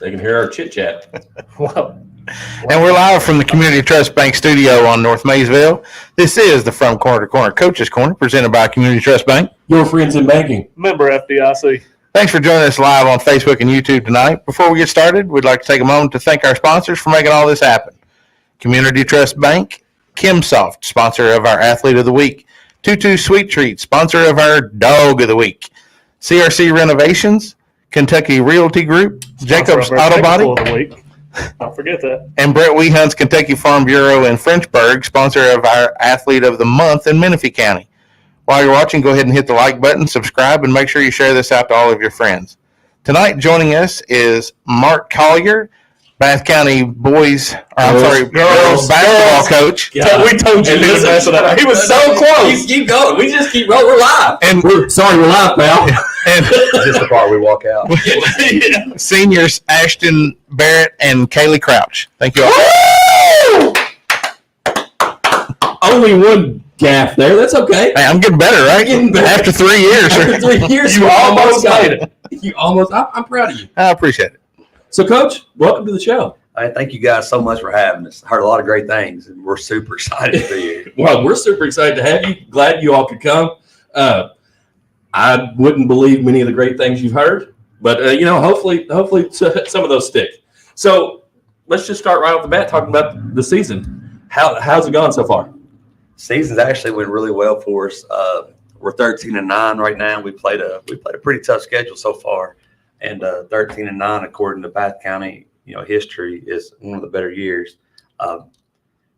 They can hear our chit chat. Wow. And we're live from the Community Trust Bank studio on North Maysville. This is the From Corner to Corner Coaches Corner presented by Community Trust Bank. Your friends in banking. Member FDIC. Thanks for joining us live on Facebook and YouTube tonight. Before we get started, we'd like to take a moment to thank our sponsors for making all this happen. Community Trust Bank, Kimsoft, sponsor of our Athlete of the Week. Tutu Sweet Treats, sponsor of our Dog of the Week. CRC Renovations, Kentucky Realty Group, Jacobs Auto Body. Of the week. Don't forget that. And Brett Weehunt's Kentucky Farm Bureau in Frenchburg, sponsor of our Athlete of the Month in Menifee County. While you're watching, go ahead and hit the like button, subscribe, and make sure you share this out to all of your friends. Tonight, joining us is Mark Collier, Bath County girls basketball coach. Yeah. We told you he was so close. Keep going. We just keep rolling. We're live. And we're live, pal. And just the part we walk out. Yeah. Seniors Ashton Barrett and Kaylee Crouch. Thank you all. Only one gaff there. That's okay. Hey, I'm getting better, right? After 3 years. After 3 years, you almost got it. You almost. I'm proud of you. I appreciate it. So, Coach, welcome to the show. Thank you guys so much for having us. Heard a lot of great things, and we're super excited to be here. Well, we're super excited to have you. Glad you all could come. I wouldn't believe many of the great things you've heard, but hopefully some of those stick. So let's just start right off the bat talking about the season. How's it gone so far? Season's actually went really well for us. We're 13-9 right now. We played a pretty tough schedule so far, and 13-9 according to Bath County, history is one of the better years.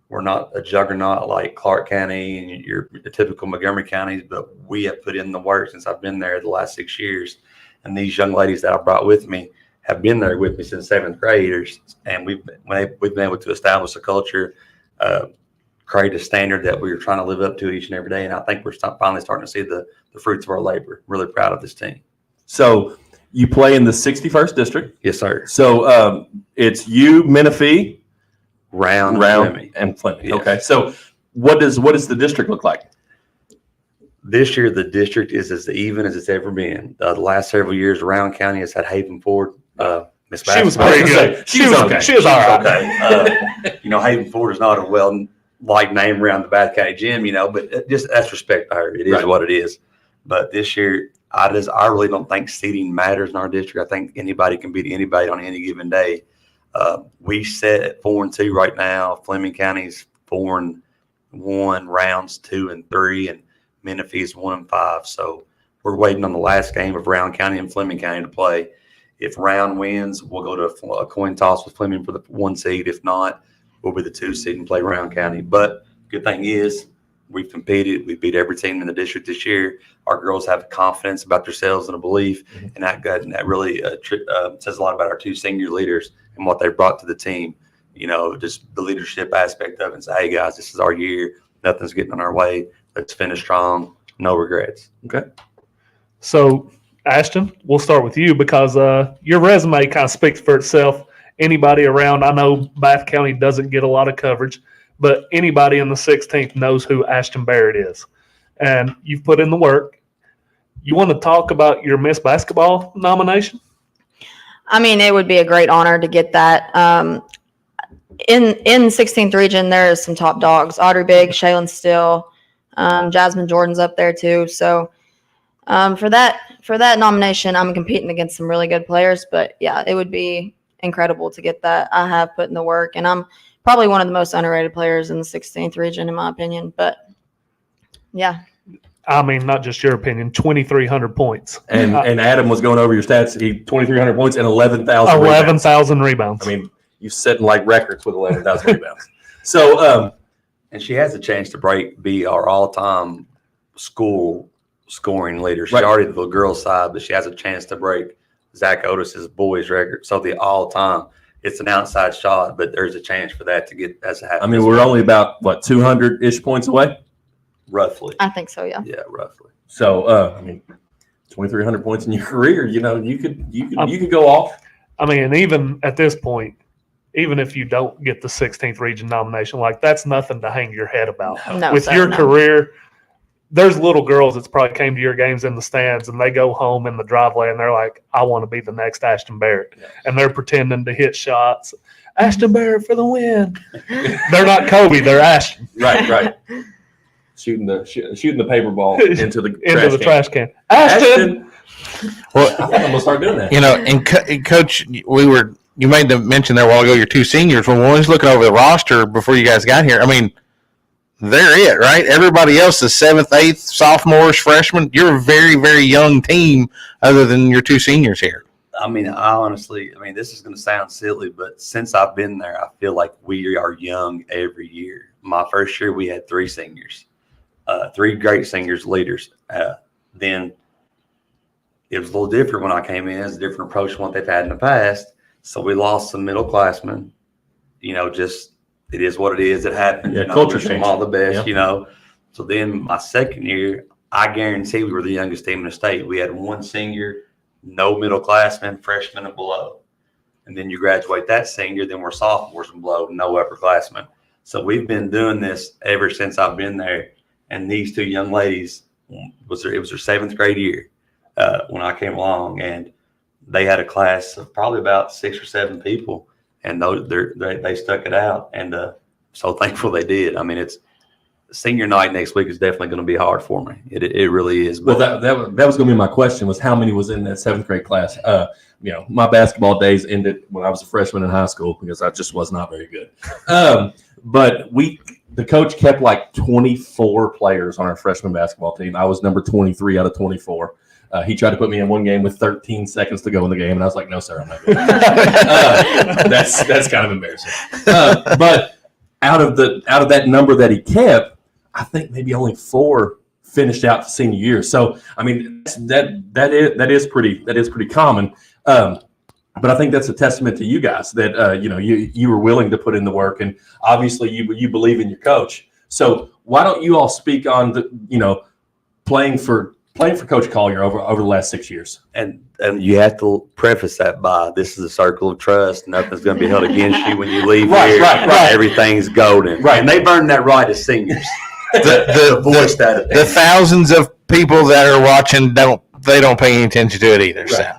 We're not a juggernaut like Clark County and your typical Montgomery counties, but we have put in the work since I've been there the last 6 years. And these young ladies that I brought with me have been there with me since 7th graders. And we've been able to establish a culture, create a standard that we're trying to live up to each and every day. And I think we're finally starting to see the fruits of our labor. Really proud of this team. So you play in the 61st district? Yes, sir. So it's you, Menifee, Round and Fleming. Yes. Okay. So what does the district look like? This year, the district is as even as it's ever been. The last several years, Round County has had Haven Ford. She was pretty good. She was okay. She was all right. Okay. Haven Ford is not a well-liked name around the Bath County gym, but just that's respect to her. It is what it is. But this year, I really don't think seeding matters in our district. I think anybody can beat anybody on any given day. We sit at 4-2 right now. Fleming County's 4-1, Rounds 2-3, and Menifee's 1-5. So we're waiting on the last game of Round County and Fleming County to play. If Round wins, we'll go to a coin toss with Fleming for the 1 seed. If not, we'll be the 2 seed and play Round County. But good thing is we've competed. We beat every team in the district this year. Our girls have confidence about themselves and a belief, and that really says a lot about our 2 senior leaders and what they brought to the team. Just the leadership aspect of it. And say, hey guys, this is our year. Nothing's getting in our way. Let's finish strong. No regrets. Okay. So, Ashton, we'll start with you because your resume kind of speaks for itself. Anybody around, I know Bath County doesn't get a lot of coverage, but anybody in the 16th knows who Ashton Barrett is. And you've put in the work. You want to talk about your Miss Basketball nomination? I mean, it would be a great honor to get that. In 16th region, there is some top dogs. Audrey Bigg, Shaylin Still, Jasmine Jordan's up there too. So for that nomination, I'm competing against some really good players. But yeah, it would be incredible to get that. I have put in the work, and I'm probably one of the most underrated players in the 16th region, in my opinion. But yeah. I mean, not just your opinion, 2,300 points. And Adam was going over your stats. 2,300 points and 11,000 rebounds. I mean, you're setting like records with 11,000 rebounds. So, and she has a chance to be our all-time school scoring leader. She's already the girls' side, but she has a chance to break Zach Otis's boys' record. So the all-time, it's an outside shot, but there's a chance for that to get as a happen. I mean, we're only about 200-ish points away. Roughly. I think so, yeah. Yeah, roughly. So, 2,300 points in your career, you could go off. I mean, and even at this point, even if you don't get the 16th region nomination, that's nothing to hang your head about. No, With your career, there's little girls that's probably came to your games in the stands, and they go home in the driveway and they're like, I want to be the next Ashton Barrett. Yeah. And they're pretending to hit shots. Ashton Barrett for the win. They're not Kobe, they're Ashton. Right. Shooting the paper ball into the trash can. Ashton. Well, I think I'm gonna start doing that. you know, and Coach, you made the mention there a while ago, your two seniors. When we was looking over the roster before you guys got here, I mean, they're it, right? Everybody else is 7th, 8th, sophomores, freshmen. You're a very, very young team other than your two seniors here. I mean, this is going to sound silly, but since I've been there, I feel like we are young every year. My first year, we had 3 seniors, 3 great seniors, leaders. Then it was a little different when I came in. It's a different approach from what they've had in the past. So we lost some middle-classmen, just it is what it is. It happens. Yeah, culture wish them change. all the best, Yeah. So then my second year, I guarantee we were the youngest team in the state. We had 1 senior, no middle-classmen, freshmen and below. And then you graduate that senior, then we're sophomores and below, no upperclassmen. So we've been doing this ever since I've been there. And these 2 young ladies, it was their 7th grade year when I came along, and they had a class of probably about 6 or 7 people, and they stuck it out, and so thankful they did. I mean, it's senior night next week is definitely going to be hard for me. It really is. Well, that was going to be my question, was how many was in that 7th grade class? My basketball days ended when I was a freshman in high school because I just was not very good. But the coach kept like 24 players on our freshman basketball team. I was number 23 out of 24. He tried to put me in one game with 13 seconds to go in the game, and I was like, no, sir, I'm not good. That's kind of embarrassing. But out of that number that he kept, I think maybe only 4 finished out the senior year. So, I mean, that is pretty common. But I think that's a testament to you guys that you were willing to put in the work, and obviously you believe in your coach. So why don't you all speak on the playing for Coach Collier over the last 6 years? And you have to preface that by, this is a circle of trust. Nothing's going to be held against you when you leave here. Right. Everything's golden. Right. And they've earned that right as seniors. The thousands of people that are watching don't pay any attention to it either. Right. So.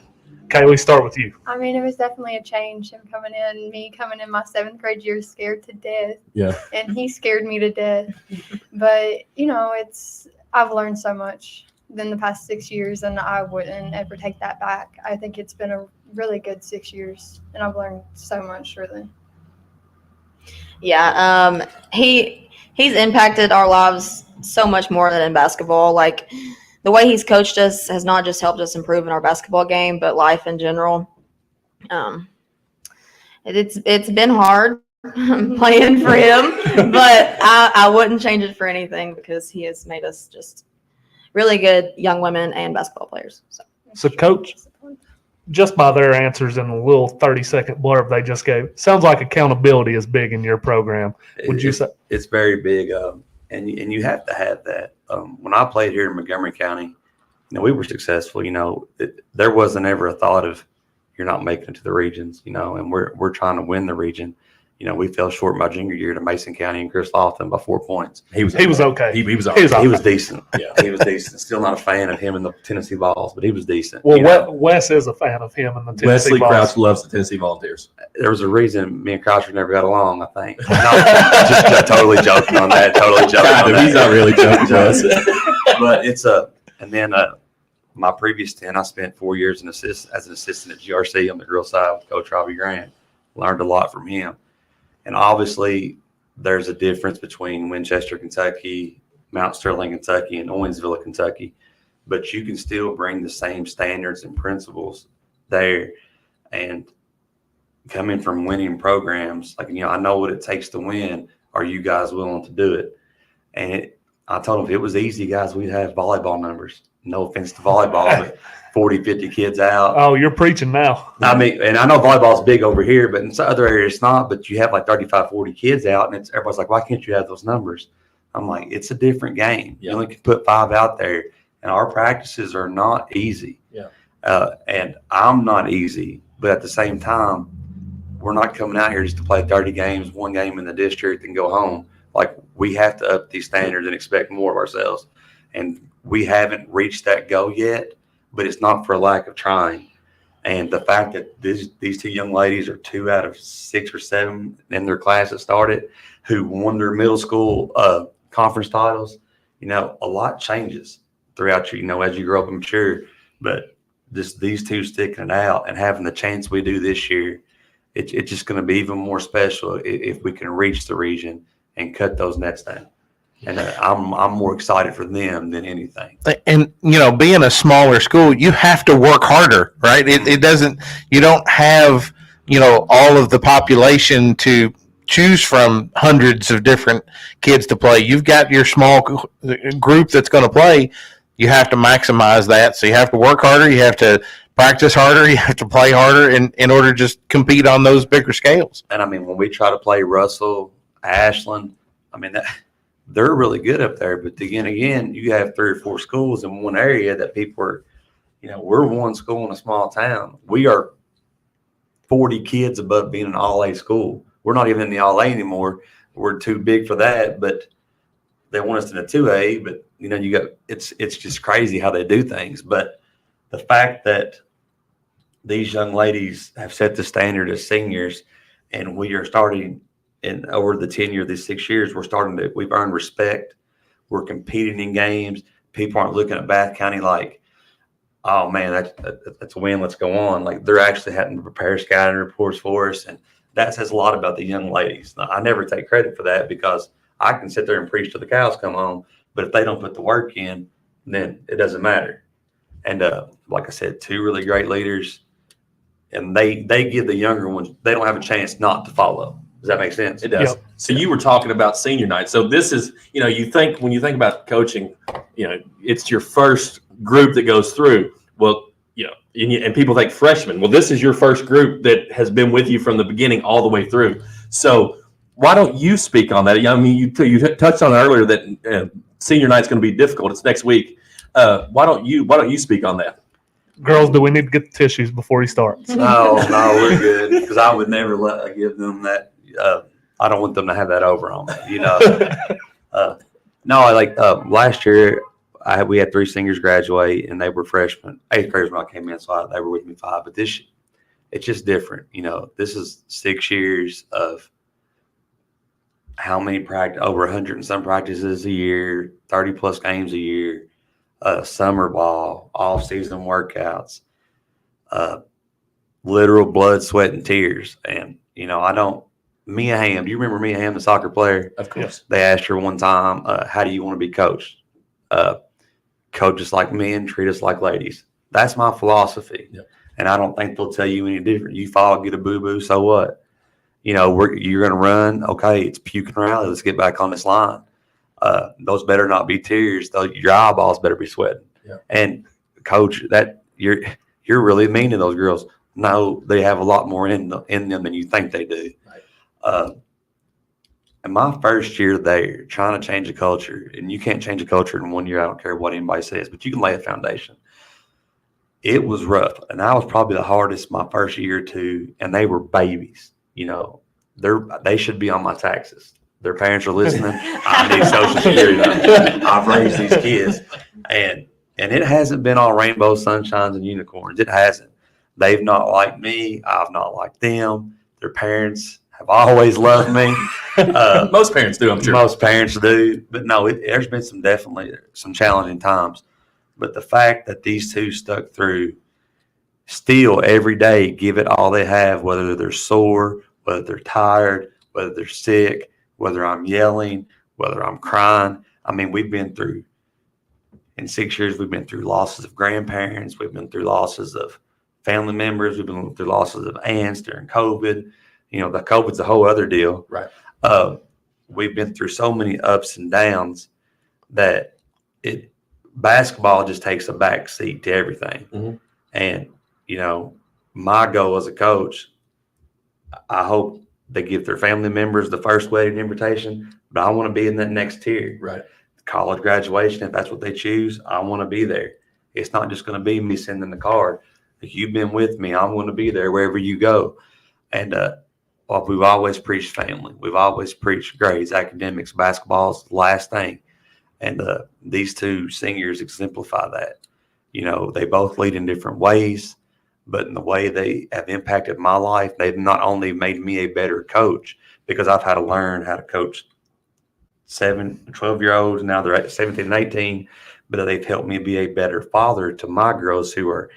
Kaylee, start with you. I mean, it was definitely a change. Him coming in, me coming in my 7th grade year scared to death. Yeah. And he scared me to death. But, I've learned so much in the past 6 years, and I wouldn't ever take that back. I think it's been a really good 6 years, and I've learned so much, really. Yeah, he's impacted our lives so much more than in basketball. Like, the way he's coached us has not just helped us improve in our basketball game, but life in general. It's been hard playing for him, but I wouldn't change it for anything because he has made us just really good young women and basketball players. So, Coach, just by their answers in a little 30-second blurb they just gave, sounds like accountability is big in your program. Would you say? It's very big, and you have to have that. When I played here in Montgomery County, we were successful. There wasn't ever a thought of you're not making it to the regions. And we're trying to win the region. We fell short my junior year to Mason County and Chris Lofton by 4 points. He was okay. He was He was okay. He was decent. Yeah. He was decent. Still not a fan of him in the Tennessee Vols, but he was decent. Well, Wes is a fan of him in the Tennessee Wesley Vols. Crouch loves the Tennessee Volunteers. There was a reason me and Croucher never got along, I think. No, just totally joking on that. Totally joking on that. He's not really joking to us. But it's and then my previous 10, I spent 4 years as an assistant at GRC on the girls side with Coach Robbie Grant. Learned a lot from him. And obviously, there's a difference between Winchester, Kentucky, Mount Sterling, Kentucky, and Owensville, Kentucky. But you can still bring the same standards and principles there. And coming from winning programs, I know what it takes to win. Are you guys willing to do it? And I told them if it was easy, guys, we'd have volleyball numbers. No offense to volleyball, but 40, 50 kids out. Oh, you're preaching now. I mean, and I know volleyball's big over here, but in some other areas it's not. But you have like 35, 40 kids out, and everybody's like, why can't you have those numbers? I'm like, it's a different game. Yeah. You only can put 5 out there, and our practices are not easy. Yeah. And I'm not easy, but at the same time, we're not coming out here just to play 30 games, 1 game in the district, and go home. Like, we have to up these standards and expect more of ourselves. And we haven't reached that goal yet, but it's not for a lack of trying. And the fact that these two young ladies are 2 out of 6 or 7 in their class that started who won their middle school conference titles, a lot changes throughout as you grow up and mature. But just these two sticking it out and having the chance we do this year, it's just going to be even more special if we can reach the region and cut those nets down. And I'm more excited for them than anything. And being a smaller school, you have to work harder, right? It doesn't. You don't have all of the population to choose from, hundreds of different kids to play. You've got your small group that's going to play. You have to maximize that. So you have to work harder. You have to practice harder. You have to play harder in order to just compete on those bigger scales. And I mean, when we try to play Russell, Ashland, I mean they're really good up there. But again, you have 3 or 4 schools in one area that people are, we're one school in a small town. We are 40 kids above being an all-A school. We're not even in the all-A anymore. We're too big for that, but they want us in a 2A. But it's just crazy how they do things. But the fact that these young ladies have set the standard as seniors, and we are starting. And over the tenure of these 6 years, we've earned respect. We're competing in games. People aren't looking at Bath County like, oh man, that's a win. Let's go on. Like, they're actually having to prepare scouting reports for us. And that says a lot about the young ladies. Now, I never take credit for that because I can sit there and preach till the cows come home. But if they don't put the work in, then it doesn't matter. And like I said, 2 really great leaders. And they give the younger ones, they don't have a chance not to follow. Does that make sense? It does. Yep. So you were talking about senior night. So this is, when you think about coaching, it's your first group that goes through. Well, and people think freshmen. Well, this is your first group that has been with you from the beginning all the way through. So why don't you speak on that? I mean, you touched on earlier that senior night's going to be difficult. It's next week. Why don't you speak on that? Girls, do we need to get the tissues before he starts? No, we're good. Because I would never give them that. I don't want them to have that over on me, No, last year we had 3 seniors graduate, and they were freshmen, 8th graders when I came in, so they were with me 5. But it's just different. This is 6 years of how many practice, over 100 and some practices a year, 30 plus games a year, summer ball, off season workouts, literal blood, sweat, and tears. And Mia Hamm, do you remember Mia Hamm, the soccer player? Of course. They asked her one time, how do you want to be coached? Coach us like men, treat us like ladies. That's my philosophy. Yep. And I don't think they'll tell you any different. You fall, get a boo-boo, so what? You're going to run. Okay, it's puke and rally. Let's get back on this line. Those better not be tears. Your eyeballs better be sweating. Yep. And coach, that you're really mean to those girls. No, they have a lot more in them than you think they do. Right. In my first year there, trying to change a culture, and you can't change a culture in 1 year. I don't care what anybody says, but you can lay a foundation. It was rough, and I was probably the hardest my first year or 2, and they were babies. They should be on my taxes. Their parents are listening. I need Social Security. I've raised these kids, and it hasn't been all rainbow sunshines and unicorns. It hasn't. They've not liked me. I've not liked them. Their parents have always loved me. Most parents do, I'm sure. Most parents do. But no, there's been definitely some challenging times. But the fact that these 2 stuck through, still every day give it all they have, whether they're sore, whether they're tired, whether they're sick, whether I'm yelling, whether I'm crying. I mean, in 6 years, we've been through losses of grandparents. We've been through losses of family members. We've been through losses of aunts during COVID. The COVID's a whole other deal. Right. We've been through so many ups and downs that basketball just takes a back seat to everything. Mm-hmm. And, my goal as a coach, I hope they give their family members the first wedding invitation, but I want to be in that next tier. Right. College graduation, if that's what they choose, I want to be there. It's not just going to be me sending the card. If you've been with me, I'm going to be there wherever you go. And we've always preached family. We've always preached grades, academics, basketball's the last thing. And these two seniors exemplify that. You know, they both lead in different ways, but in the way they have impacted my life, they've not only made me a better coach because I've had to learn how to coach 12-year-olds. Now they're at 17 and 18, but they've helped me be a better father to my girls who are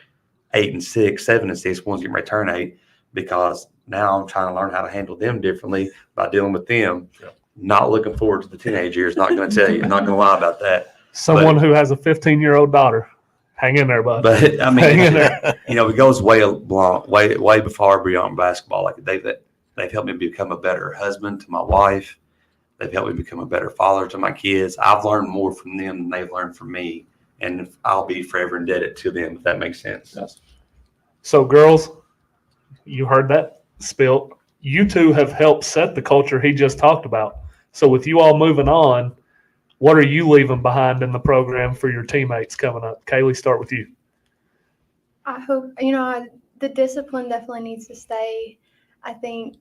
8 and 6, 7 and 6, one's getting ready to turn 8, because now I'm trying to learn how to handle them differently by dealing with them. Yeah. Not looking forward to the teenage years. Not going to tell you. Not going to lie about that. Someone who has a 15-year-old daughter. Hang in there, bud. But I Hang in mean, there. you know, it goes way before beyond basketball. Like they've helped me become a better husband to my wife. They've helped me become a better father to my kids. I've learned more from them than they've learned from me, and I'll be forever indebted to them, if that makes sense. Yes. So, girls, you heard that spilt. You two have helped set the culture he just talked about. So, with you all moving on, what are you leaving behind in the program for your teammates coming up? Kaylee, start with you. I hope, you know, the discipline definitely needs to stay. I think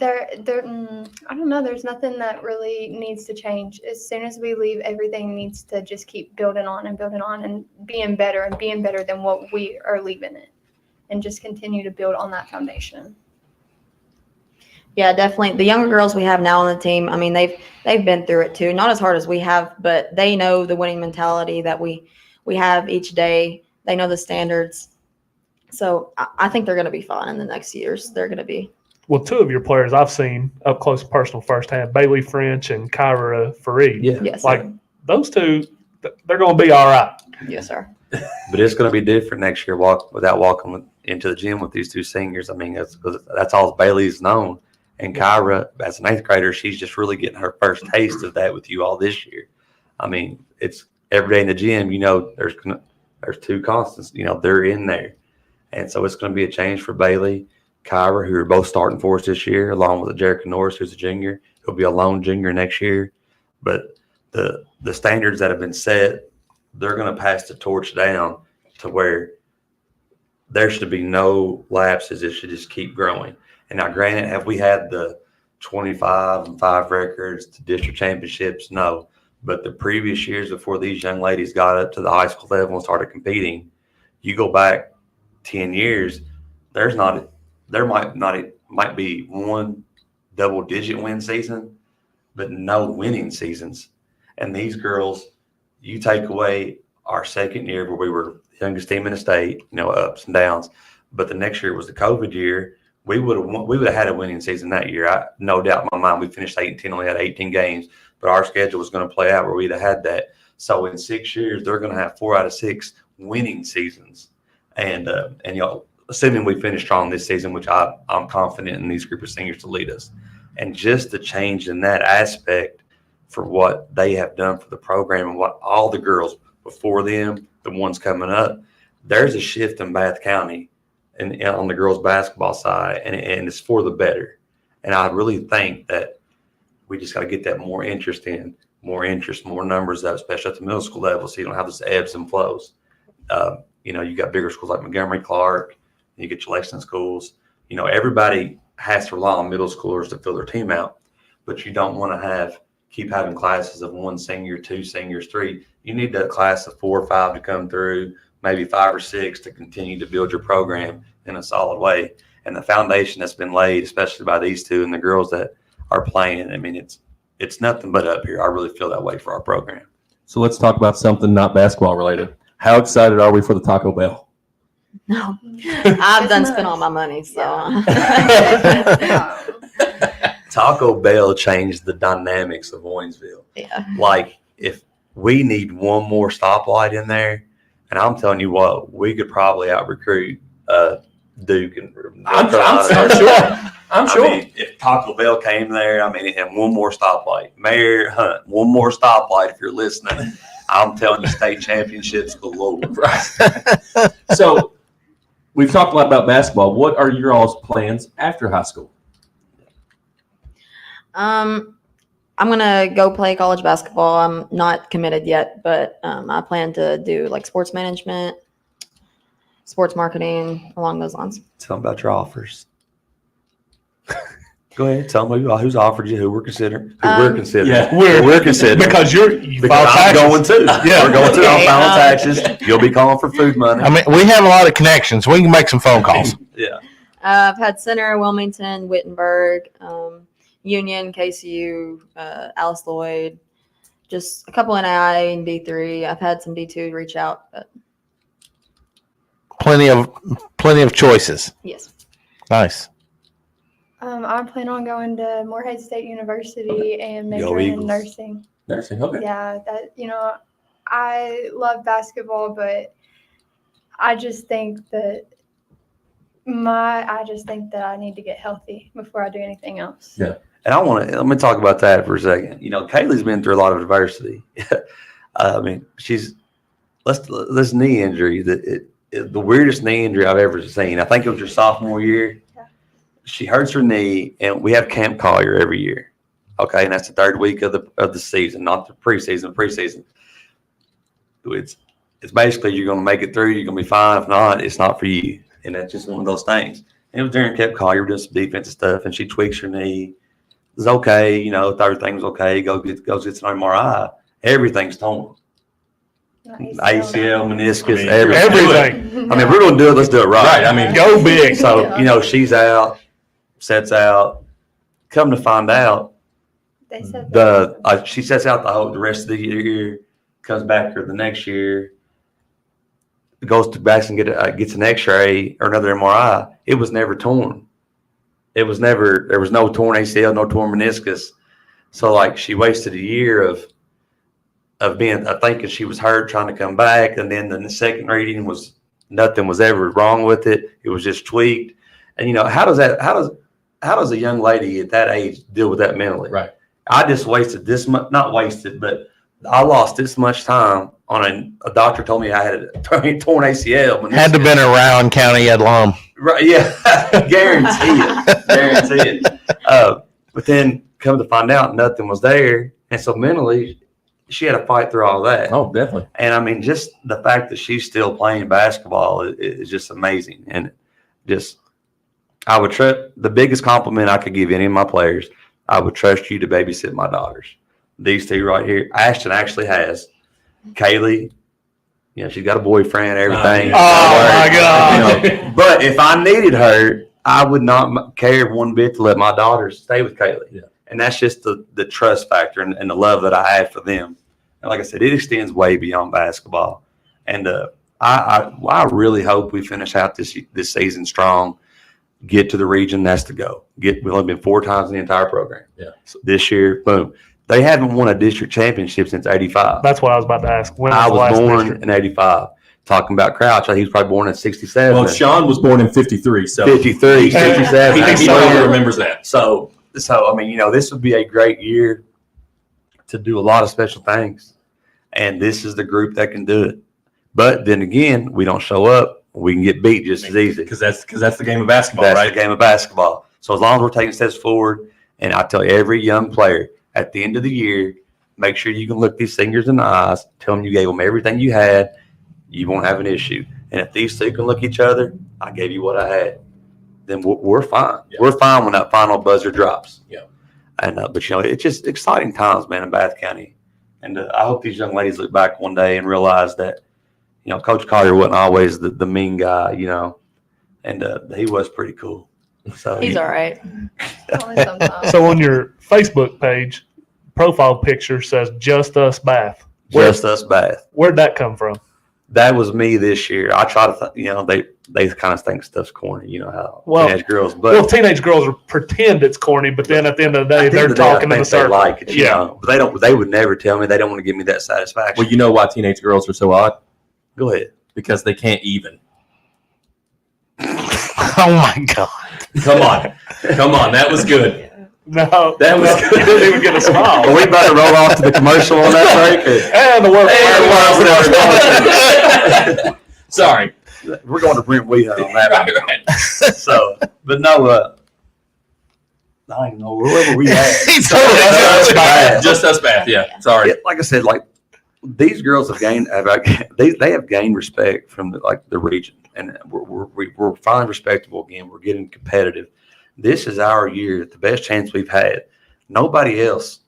I don't know, there's nothing that really needs to change. As soon as we leave, everything needs to just keep building on and being better than what we are leaving it, and just continue to build on that foundation. Yeah, definitely. The younger girls we have now on the team, I mean, they've been through it too. Not as hard as we have, but they know the winning mentality that we have each day. They know the standards. So I think they're going to be fine in the next years. They're going to be. Well, two of your players I've seen up close and personal firsthand, Bailey French and Kyra Fareed. Yeah. Yes, Like sir. those two, they're going to be all right. Yes, sir. But it's going to be different next year without walking into the gym with these two seniors. I mean, that's all Bailey's known. And Kyra, as an 8th grader, she's just really getting her first taste of that with you all this year. I mean, it's every day in the gym, you know, there's two constants, you know, they're in there. And so it's going to be a change for Bailey, Kyra, who are both starting for us this year, along with Jerica Norris, who's a junior. He'll be a lone junior next year. But the standards that have been set, they're going to pass the torch down to where there should be no lapses. It should just keep growing. And now, granted, have we had the 25-5 records to district championships? No. But the previous years before these young ladies got up to the high school level and started competing, you go back 10 years, there might be one double-digit win season, but no winning seasons. And these girls, you take away our second year where we were the youngest team in the state, you know, ups and downs. But the next year was the COVID year. We would have had a winning season that year. No doubt in my mind. We finished 8-10, only had 18 games, but our schedule was going to play out where we'd have had that. So in 6 years, they're going to have 4 out of 6 winning seasons. And you know, assuming we finish strong this season, which I'm confident in these group of seniors to lead us, and just the change in that aspect for what they have done for the program and what all the girls before them, the ones coming up, there's a shift in Bath County and on the girls basketball side, and it's for the better. And I really think that we just got to get that more interest, more numbers up, especially at the middle school level, so you don't have this ebbs and flows. You know, you got bigger schools like Montgomery Clark, you get your Lexington schools. You know, everybody has to rely on middle schoolers to fill their team out, but you don't want to keep having classes of 1 senior, 2 seniors, 3. You need that class of 4 or 5 to come through, maybe 5 or 6 to continue to build your program in a solid way. And the foundation that's been laid, especially by these two and the girls that are playing, I mean, it's nothing but up here. I really feel that way for our program. So let's talk about something not basketball related. How excited are we for the Taco Bell? No, I've done It's spent nice. all my money, so. Taco Bell changed the dynamics of Owensville. Yeah. Like, if we need one more stoplight in there, and I'm telling you what, we could probably out-recruit Duke and I'm North sure. I'm I sure. mean, if Taco Bell came there, I mean, and one more stoplight. Mayor Hunt, one more stoplight if you're listening. I'm telling you, state championships galore. Right. So we've talked a lot about basketball. What are your all's plans after high school? I'm gonna go play college basketball. I'm not committed yet, but I plan to do like sports management, sports marketing, along those lines. Tell them about your offers. Go ahead, tell me who's offered you, who we're considering. Yeah. We're considering. Because you Because file I'm taxes. going to. Yeah. We're going to. I'm Okay, filing taxes. You'll be calling for food money. I mean, we have a lot of connections. We can make some phone calls. Yeah. I've had Center, Wilmington, Wittenberg, Union, KCU, Alice Lloyd, just a couple NAIA and D3. I've had some D2 reach out, but Plenty of choices. yes. Nice. I plan on going to Morehead State University and Go majoring in Eagles. nursing. Nursing. Okay. Yeah, I love basketball, but I just think that I need to get healthy before I do anything else. Yeah. And let me talk about that for a second. Kaylee's been through a lot of adversity. I mean, this knee injury, the weirdest knee injury I've ever seen. I think it was her sophomore year. Yeah. She hurts her knee, and we have Camp Collier every year. Okay, and that's the third week of the season, not the preseason. Preseason, it's basically you're going to make it through. You're going to be fine. If not, it's not for you. And that's just one of those things. And it was during Camp Collier, we're doing some defensive stuff, and she tweaks her knee. It's okay, third thing's okay. Goes get an MRI. Everything's torn. ACL, meniscus, Everything. I mean, if we're going to do it, let's do it right. Right. I mean, Go big. So, she's out, sets out. Come to find out, They said she sets out the rest of the year, comes back here the next year, goes to back and gets an X-ray or another MRI. It was never torn. There was no torn ACL, no torn meniscus. So she wasted a year of being, thinking she was hurt, trying to come back, and then the second reading was nothing was ever wrong with it. It was just tweaked. And how does a young lady at that age deal with that mentally? right. I just wasted this much, not wasted, but I lost this much time on a doctor told me I had a torn ACL. Had to been around County alum. Right, yeah, guarantee it. But then come to find out, nothing was there, and so mentally, she had to fight through all that. Oh, definitely. And I mean, just the fact that she's still playing basketball is just amazing, and I would trust. The biggest compliment I could give any of my players, I would trust you to babysit my daughters. These two right here. Ashton actually has. Kaylee, she's got a boyfriend, everything. Oh, my God. But if I needed her, I would not care one bit to let my daughters stay with Kaylee. Yeah. And that's just the trust factor and the love that I have for them. And like I said, it extends way beyond basketball. And I really hope we finish out this season strong, get to the region. That's the goal. We've only been 4 times in the entire program. Yeah. So this year, boom. They haven't won a district championship since '85. That's what I was about to ask. When I the was last born district? in '85. Talking about Crouch, he was probably born in '67. Well, Sean was born in 53, so 53, 67. he probably remembers that. So I mean, this would be a great year to do a lot of special things, and this is the group that can do it. But then again, we don't show up, we can get beat just as easy. Because that's the game of basketball, That's right? the game of basketball. So as long as we're taking steps forward, and I tell every young player at the end of the year, make sure you can look these seniors in the eyes, tell them you gave them everything you had, you won't have an issue. And if these two can look each other, I gave you what I had, then we're fine. Yeah. We're fine when that final buzzer drops. Yeah. And but it's just exciting times, man, in Bath County. And I hope these young ladies look back one day and realize that, Coach Collier wasn't always the mean guy, and he was pretty cool. So He's all right. only sometimes. So on your Facebook page, profile picture says "Just Us Bath." just us Bath. Where'd that come from? That was me this year. I try to, they kind of think stuff's corny, how teenage girls. But Teenage girls pretend it's corny, but then at the end of the day, they're talking in a they circle. like it, Yeah. But they would never tell me. They don't want to give me that satisfaction. Well, you know why teenage girls are so odd? Go ahead. Because they can't even. Oh my God. Come on, that was good. No, That was you didn't even get a smile. Are we about to roll off to the commercial on that break? And the word. Sorry. We're going to Brent Weehunt on that one. Right. So, but no, I don't even know where were we at. He's Just us Bath, yeah. Sorry. Like I said, these girls have gained. They have gained respect from the region, and we're finally respectable again. We're getting competitive, This is our year, the best chance we've had. Nobody else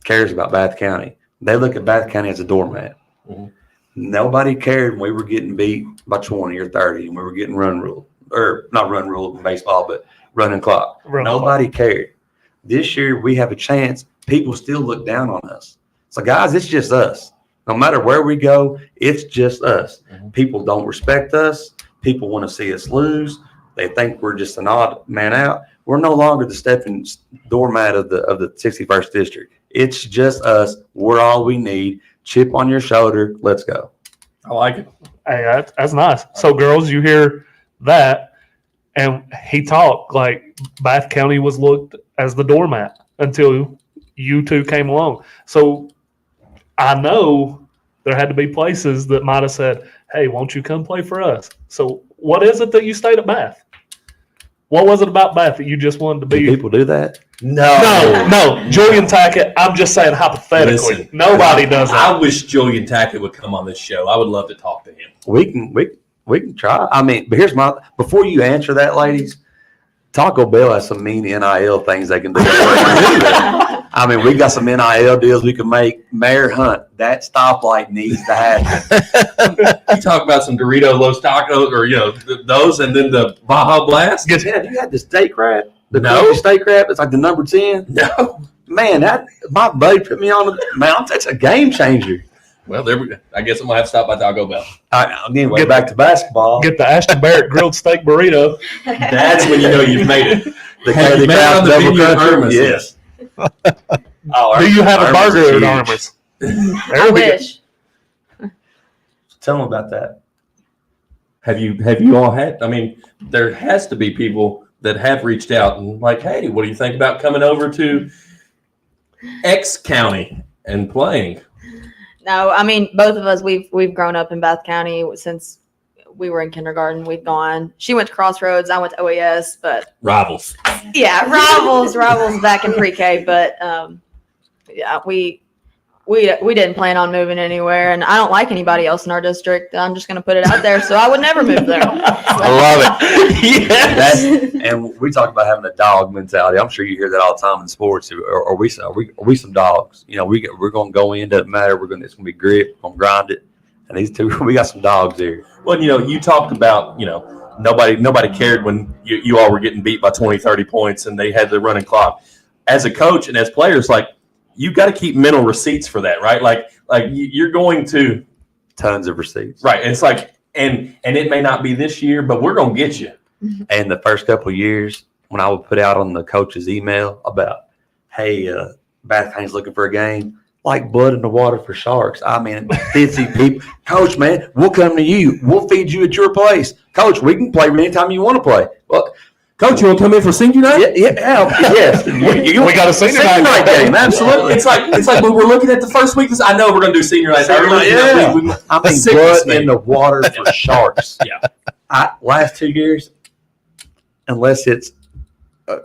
cares about Bath County. They look at Bath County as a doormat. Mhm. Nobody cared when we were getting beat by 20 or 30 and we were getting run rule. Or not run rule in baseball, but running clock. Nobody cared. This year we have a chance. People still look down on us. So guys, it's just us. No matter where we go, it's just us. Mhm. People don't respect us. People want to see us lose. They think we're just an odd man out. We're no longer the stepping doormat of the 61st district. It's just us. We're all we need. Chip on your shoulder. Let's go. I like it. Hey, that's nice. So, girls, you hear that, and he talked like Bath County was looked as the doormat until you two came along. So, I know there had to be places that might have said, "Hey, won't you come play for us?" So, what is it that you stayed at Bath? What was it about Bath that you just wanted to Do be? people do that? No, Julian Tackett. I'm just saying hypothetically. Listen, Nobody does that. I wish Julian Tackett would come on this show. I would love to talk to him. We can try. I mean, but here's before you answer that, ladies, Taco Bell has some mean NIL things they can do. I mean, we got some NIL deals we can make. Mayor Hunt, that stoplight needs to happen. You talk about some Dorito Los Tacos, or those, and then the Baja Blast. Yeah, you had the steak wrap, the No. crunchy steak wrap. It's like the number 10. No. Man, my buddy put me on the man. That's a game changer. Well, there we go. I guess I'm gonna have to stop by Taco Bell. All right, anyway, back to basketball. Get the Ashton Barrett grilled steak burrito. That's when you know you've made it. The Have you Candy made it Crush on the double venue at country? Irma's? Yes. Do you have a Irma's burger is at huge. Armour's? I There we go. wish. Tell them about that. Have you all had? I mean, there has to be people that have reached out and like, hey, what do you think about coming over to X County and playing? No, I mean, both of us, we've grown up in Bath County since we were in kindergarten. We've gone. She went to Crossroads. I went to OES, but Rivals. yeah, rivals back in pre-K. But yeah, we didn't plan on moving anywhere, and I don't like anybody else in our district. I'm just going to put it out there. So I would never move there. I love it. Yes. And we talk about having a dog mentality. I'm sure you hear that all the time in sports. Are we some dogs? You know, we're going to go in. Doesn't matter. It's going to be grit. We're going to grind it. And these two, we got some dogs here. Well, you talked about, nobody cared when you all were getting beat by 20, 30 points and they had the running clock. As a coach and as players, like, you got to keep mental receipts for that, right? Like you're going to Tons of receipts. right. And it's like, and it may not be this year, but we're going to get you. And the first couple of years, when I would put out on the coach's email about, hey, Bath County's looking for a game, like blood in the water for sharks. I mean, 50 people. Coach, man, we'll come to you. We'll feed you at your place. Coach, we can play anytime you want to play. Well, Coach, you want to come in for senior night? yes. We got a senior night game. Absolutely. It's like when we're looking at the first week. I know we're going to do senior night Senior early. night, We- I mean, sickness, blood man. in the water for sharks. Yeah. Last 2 years, unless it's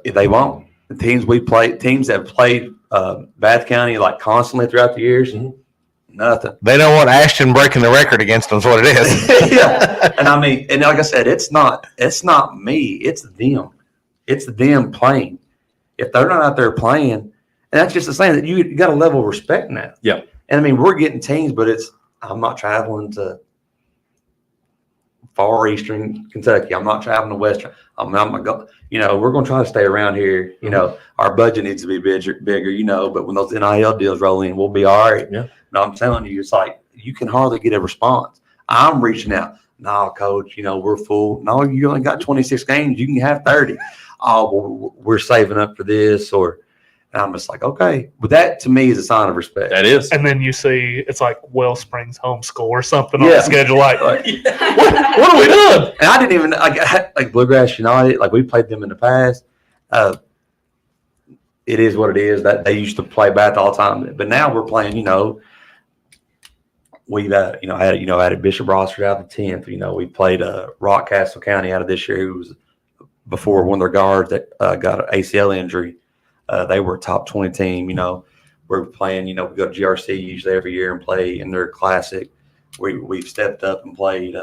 they won't. The teams that have played Bath County like constantly throughout the years, Mhm. nothing. They don't want Ashton breaking the record against them is what it is. Yeah. And I mean, and like I said, it's not me, it's them. It's them playing. If they're not out there playing, and that's just the saying that you got a level of respect now. Yeah. And I mean, we're getting teams, but I'm not traveling to far eastern Kentucky. I'm not traveling to western. I'm not going. We're going to try to stay around here. Our budget needs to be bigger. But when those NIL deals roll in, we'll be all right. Yeah. No, I'm telling you, it's like you can hardly get a response. I'm reaching out. No, coach, we're full. No, you only got 26 games. You can have 30. Oh, well, we're saving up for this, and I'm just like, okay. But that to me is a sign of respect. That is. And then you see it's like Wellsprings Homeschool or something on Yeah. the schedule. Like, Like, what are we doing? and I didn't even like Bluegrass United. Like we played them in the past. It is what it is. That they used to play Bath all the time, but now we're playing. We've added Bishop Rossford out of the 10th. We played Rockcastle County out of this year, who was before one of their guards that got an ACL injury. They were a top 20 team. We're playing. We go to GRC usually every year and play in their classic. We've stepped up and played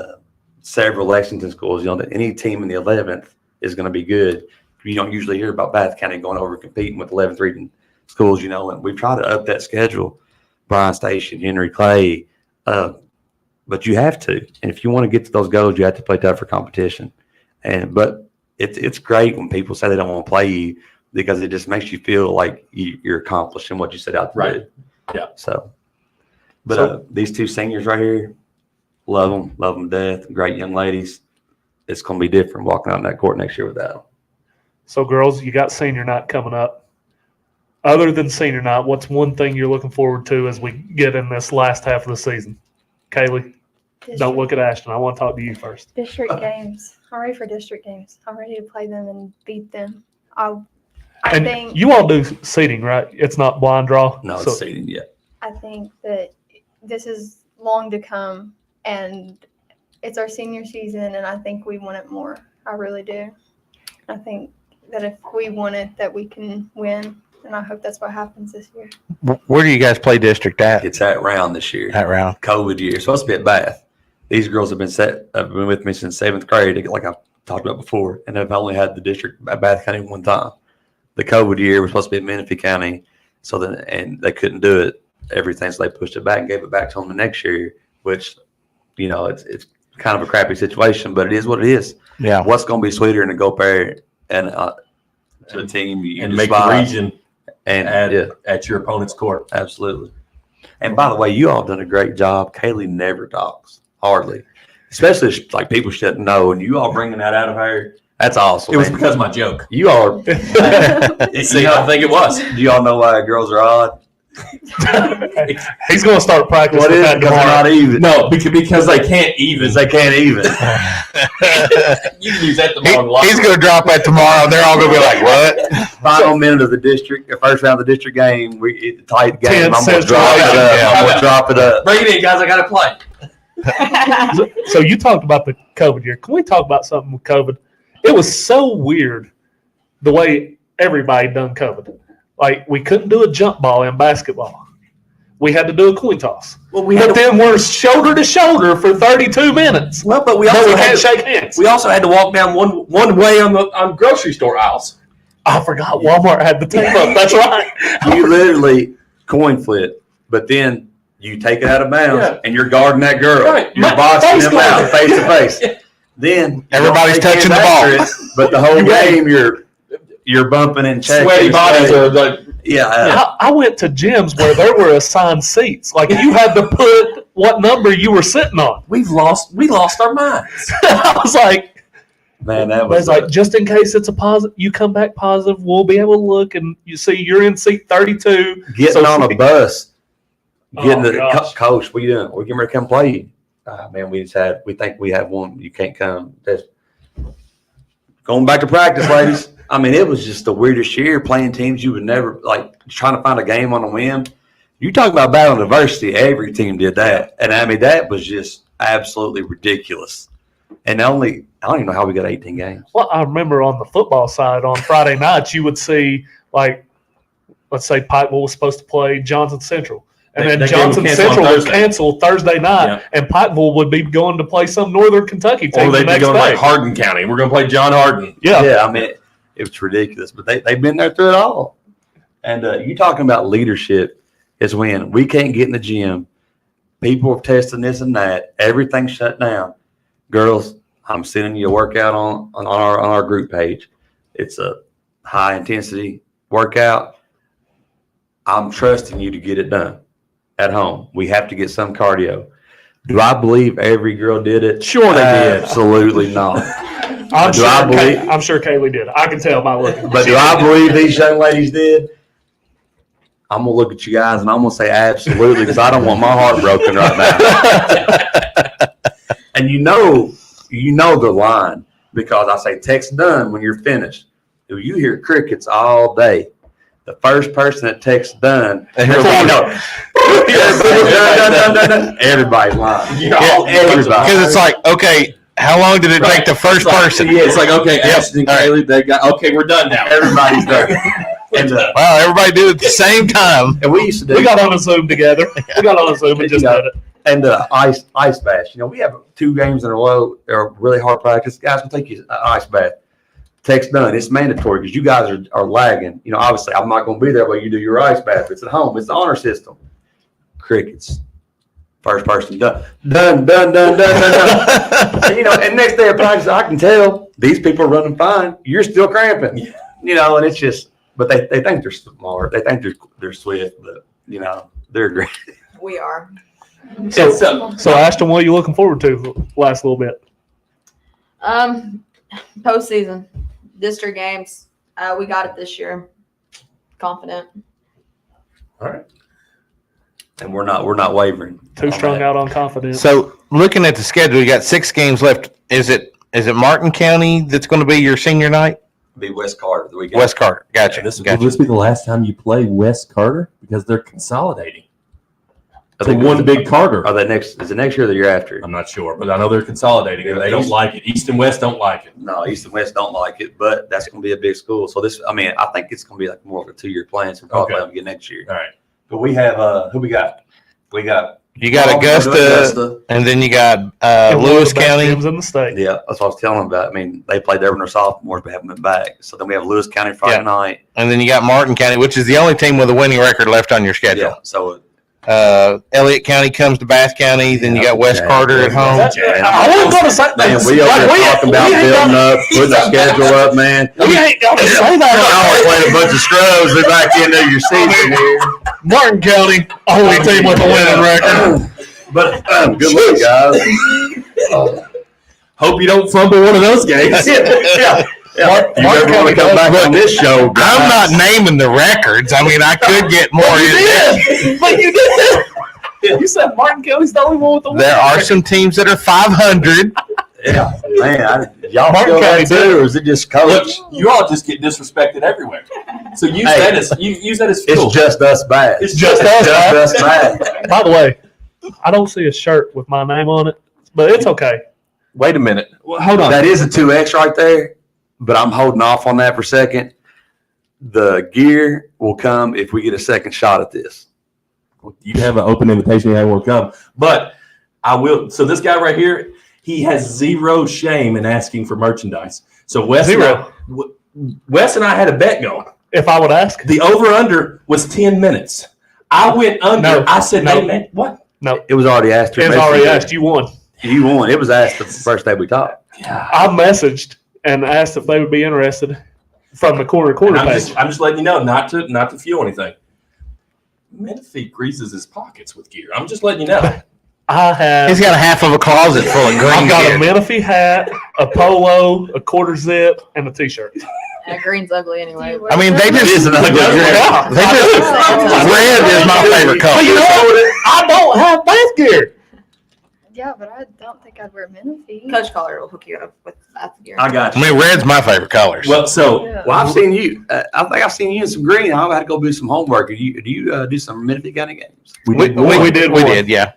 several Lexington schools. That any team in the 11th is going to be good. you don't usually hear about Bath County going over competing with 11th reading schools, you know, and we've tried to up that schedule. Bryan Station, Henry Clay, but you have to. And if you want to get to those goals, you have to play tougher competition. But it's great when people say they don't want to play you because it just makes you feel like you're accomplishing what you set out to do. Yeah. So, but these two seniors right here, love them to death. Great young ladies. It's going to be different walking out on that court next year without them. So, girls, you got senior night coming up. Other than senior night, what's one thing you're looking forward to as we get in this last half of the season? Kaylee, don't look at Ashton. I want to talk to you first. District games. I'm ready for district games. I'm ready to play them and beat them. I And think you all do seating, right? It's not blind draw. No, So- it's seating yet. I think that this is long to come, and it's our senior season, and I think we want it more. I really do. I think that if we want it, that we can win, and I hope that's what happens this year. Where do you guys play district at? It's at round this year. That round. COVID year. It's supposed to be at Bath. These girls have been with me since 7th grade, like I've talked about before, and they've only had the district at Bath County one time. The COVID year was supposed to be at Menifee County, and they couldn't do it. Everything, so they pushed it back and gave it back to them the next year, which, you know, it's kind of a crappy situation, but it is what it is. Yeah. What's going to be sweeter than to go up there and to a team you And make the despise region and at your opponent's court. absolutely. And by the way, you all done a great job. Kaylee never talks, hardly, especially if, like, people shouldn't know, and you all bringing that out of her. That's awesome. It was man. because of my joke. You all. See, I think it was. Do you all know why girls are odd? He's going to start practicing What is that it? Because they're tomorrow. not even. No, because they can't even. Because they can't even. You can use that tomorrow. He's going to drop that tomorrow. They're all going to be like, what? Final minute of the first round of the district game. It's a tight game. Tense I'm going to drop it situation. up. Yeah. I'm going to drop it up. Bring it in, guys. I got to play. So you talked about the COVID year. Can we talk about something with COVID? It was so weird the way everybody done COVID. Like, we couldn't do a jump ball in basketball. We had to do a coin toss. Well, But then we're shoulder to shoulder for 32 minutes. Well, but we But also we had had to to shake hands. We also had to walk down one way on grocery store aisles. I forgot Walmart had the team up. That's right. You literally coin flip, but then you take it out of bounds Yeah. and you're guarding that girl. Right. You're My- boxing face them guard. out face to face. Then you Everybody's don't take touching the hands ball. after it, but the whole game you're bumping and checking. Sweaty bodies are like, Yeah. I went to gyms where there were assigned seats. Like, you had to put what number you were sitting on. we lost our minds. I was like, Man, that But was it's like, just in case it's a positive, you come back positive, we'll be able to look and you see you're in seat 32. getting So- on a bus. Getting Oh, the gosh. coach, what you doing? We're getting ready to come play you. Man, we think we have one. You can't come. That's going back to practice, ladies. I mean, it was just the weirdest year playing teams you would never, like, trying to find a game on a whim. You talk about battle diversity. Every team did that. And I mean, that was just absolutely ridiculous. And I don't even know how we got 18 games. Well, I remember on the football side on Friday nights, you would see, like, let's say Pikeville was supposed to play Johnson Central. And then That game Johnson would cancel on Central would Thursday. cancel Thursday night, Yeah. and Pikeville would be going to play some Northern Kentucky team Or the they'd be next going day. like Hardin County. We're going to play John Hardin. Yeah. I mean, it was ridiculous. But they've been there through it all. And you talking about leadership is when we can't get in the gym. People are testing this and that. Everything's shut down. Girls, I'm sending you a workout on our group page. It's a high intensity workout. I'm trusting you to get it done at home. We have to get some cardio. Do I believe every girl did it? Sure they did. Absolutely not. I'm Do sure, I believe- I'm sure Kaylee did. I can tell by looking. But do I believe these young ladies did? I'm going to look at you guys and I'm going to say absolutely because I don't want my heart broken right now. And you know the line because I say text done when you're finished. Do you hear crickets all day? The first person that texts done, everybody's lying. Everybody. Because it's like, okay, how long did it take the first person? Yeah, it's like, okay, Ashton and Kaylee, they got, okay, we're done now. Everybody's done. And, Wow, everybody did it at the same time. and we used to do We got on a Zoom together. We got on a Zoom and just did it. and ice bath. You know, we have 2 games in a row. They're really hard practice. Guys, we'll take you an ice bath. text done. It's mandatory because you guys are lagging. You know, obviously, I'm not going to be there while you do your ice bath. It's at home. It's the honor system. Crickets. First person done. And, you know, and next day of practice, I can tell these people are running fine. You're still cramping. You know, and it's just, but they think they're smart. They think they're swift, but, you know, they're great. We are. So Ashton, what are you looking forward to the last little bit? Postseason, district games. We got it this year. Confident. All right. And we're not wavering. Too strung out on confidence. So looking at the schedule, you got 6 games left. Is it Martin County that's going to be your senior night? Be West Carter the weekend. West Carter. Gotcha. Will Gotcha. this be the last time you play West Carter? Because they're consolidating I to think one big Carter. Are they next? Is it next year or the year after? I'm not sure, but I know they're consolidating and they don't like it. East and West don't like it. No, East and West don't like it, but that's going to be a big school. So this, I mean, I think it's going to be like more of a 2-year plan. So we'll probably play them again next year. All right. But we have who we got? We got You got Augusta, and then you got And one of Lewis the best County. teams in the state. Yeah, that's what I was telling them about. I mean, they played there when they're sophomores, but haven't been back. So then we have Lewis County Friday Yeah. night. And then you got Martin County, which is the only team with a winning record left on your schedule. Yeah. So Elliott County comes to Bath County. Then you got West Yeah. Carter at home. I wasn't going to say man, we over here talking about building up, putting the schedule up, man. We ain't going to say Y'all that. playing a bunch of scrubs. They're back into your season here. Martin County, only team with a winning record. But good luck, guys. Hope you don't fumble one of those games. Yeah. You ever want to come back on this show? I'm not naming the records. I mean, I could get more in. But you did. You said Martin County's the only one with the winning There are record. some teams that are 500. Yeah, man. Y'all Martin feel County that too, or is it just coach? Look, you all just get disrespected everywhere. So use Hey. that as use that as fuel. It's just us back. It's just us, huh? Just us back. By the way, I don't see a shirt with my name on it, but it's okay. Wait a minute. Well, hold on. That is a 2X right there, but I'm holding off on that for a second. The gear will come if we get a second shot at this. You have an open invitation. Anyone will come, but I will. So this guy right here, he has zero shame in asking for merchandise. So Wes and I had a bet going. If I would ask, The over under was 10 minutes. I went under. No. I said, No. "Hey, man, what?" no, It was already asked. it's already asked. You won. You won. It was asked the first day we talked. I messaged and asked if they would be interested from the quarter And I'm page. just letting you know, not to fuel anything. Menifee greases his pockets with gear. I'm just letting you know. I have. He's got a half of a closet full of green I've got gear. a Menifee hat, a polo, a quarter zip, and a t-shirt. Yeah, green's ugly anyway. I mean, they It just, is an ugly gear. Yeah. they just red is my favorite But you color. know what? I don't have bath gear. Yeah, but I don't think I'd wear Menifee. Coach Collier will hook you up with that gear. I got I you. mean, red's my favorite color. Well, so Yeah. Well, I've seen you. I think I've seen you in some green. I had to go do some homework. Do you do some Menifee County games? we did, yeah.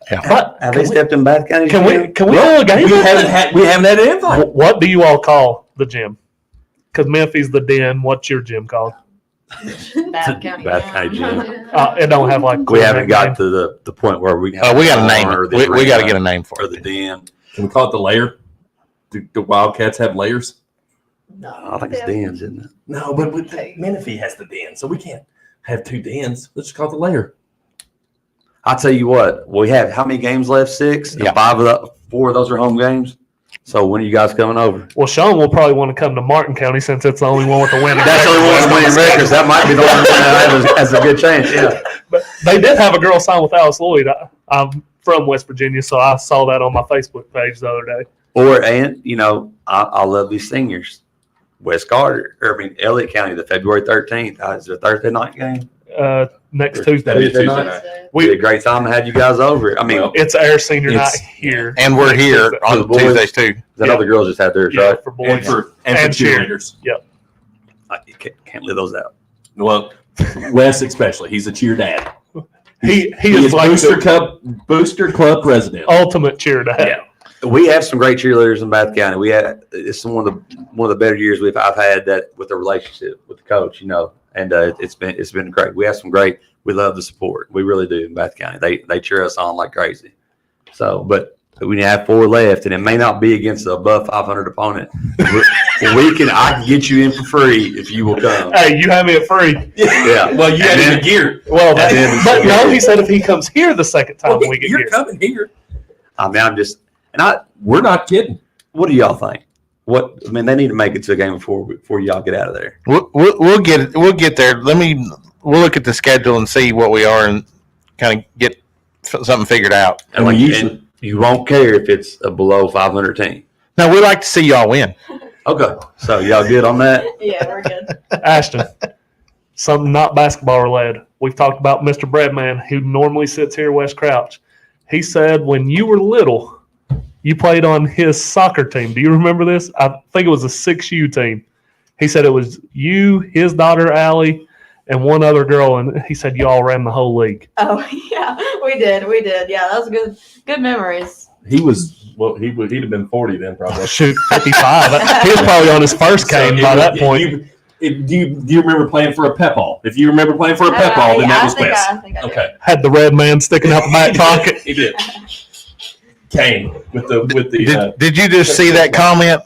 But Have they stepped in Bath County? can we do a game? we haven't had an invite. What do you all call the gym? Because Memphi's the den. What's your gym called? Bath County. Bath County Gym. It don't have like. We haven't got to the point where we. We got to name it. We got to get a name for or the it. den. Can we call it the layer? Do Wildcats have layers? I think it's dens, isn't it? No, but Menifee has the den, so we can't have two dens. Let's just call it the layer. I'll tell you what. We have how many games left? 6. And Yeah. 4 of those are home games. So when are you guys coming over? Well, Sean will probably want to come to Martin County since it's the only one with the winning. That's the only one that's winning records. That might be the only one that has a good chance. Yeah. But they did have a girl sign with Alice Lloyd. I'm from West Virginia, so I saw that on my Facebook page the other day. I love these seniors. West Carter, Elliott County, the February 13th. Is it a Thursday night game? Next That'd be Tuesday. Tuesday night. night. It'd be We a great time to have you guys over. I mean, it's our senior night It's- here, And we're Next here Tuesday. on the boys. Tuesdays too. I know the girls just had theirs, Yeah, right? for And boys. for And cheer. cheerleaders. You can't live those out. Well, Wes especially. He's a cheer dad. He He is is like Booster Club president. ultimate cheer dad. Yeah. We have some great cheerleaders in Bath County. It's one of the better years I've had that with the relationship with the coach, and it's been great. We have some great. We love the support. We really do in Bath County. They cheer us on like crazy. So, but but we have 4 left, and it may not be against a above 500 opponent. I can get you in for free if you will come. Hey, you have me at free. Yeah. Well, you had the gear. Well, And then- but no, he said if he comes here the second time, we get You're gear. coming here. I mean, We're not kidding. what do y'all think? They need to make it to a game before y'all get out of there. We'll get it. We'll get there. We'll look at the schedule and see what we are and kind of get something figured out. And we usually and you won't care if it's a below 500 team. Now we like to see y'all win. Okay. So y'all good on that? Yeah, we're good. Ashton, something not basketball related. We've talked about Mr. Breadman, who normally sits here, West Crouch. He said when you were little, you played on his soccer team. Do you remember this? I think it was a 6U team. He said it was you, his daughter, Allie, and one other girl, and he said you all ran the whole league. Oh yeah, we did. Yeah, that was good memories. he was he'd have been 40 then probably. Shoot, 55. He was probably on his first game by that point. Do you remember playing for a pep ball? If you remember playing for a pep ball, then that was best. I think I do. Okay, Had the red man sticking out the back pocket. he did. Kane with the. Did you just see that comment?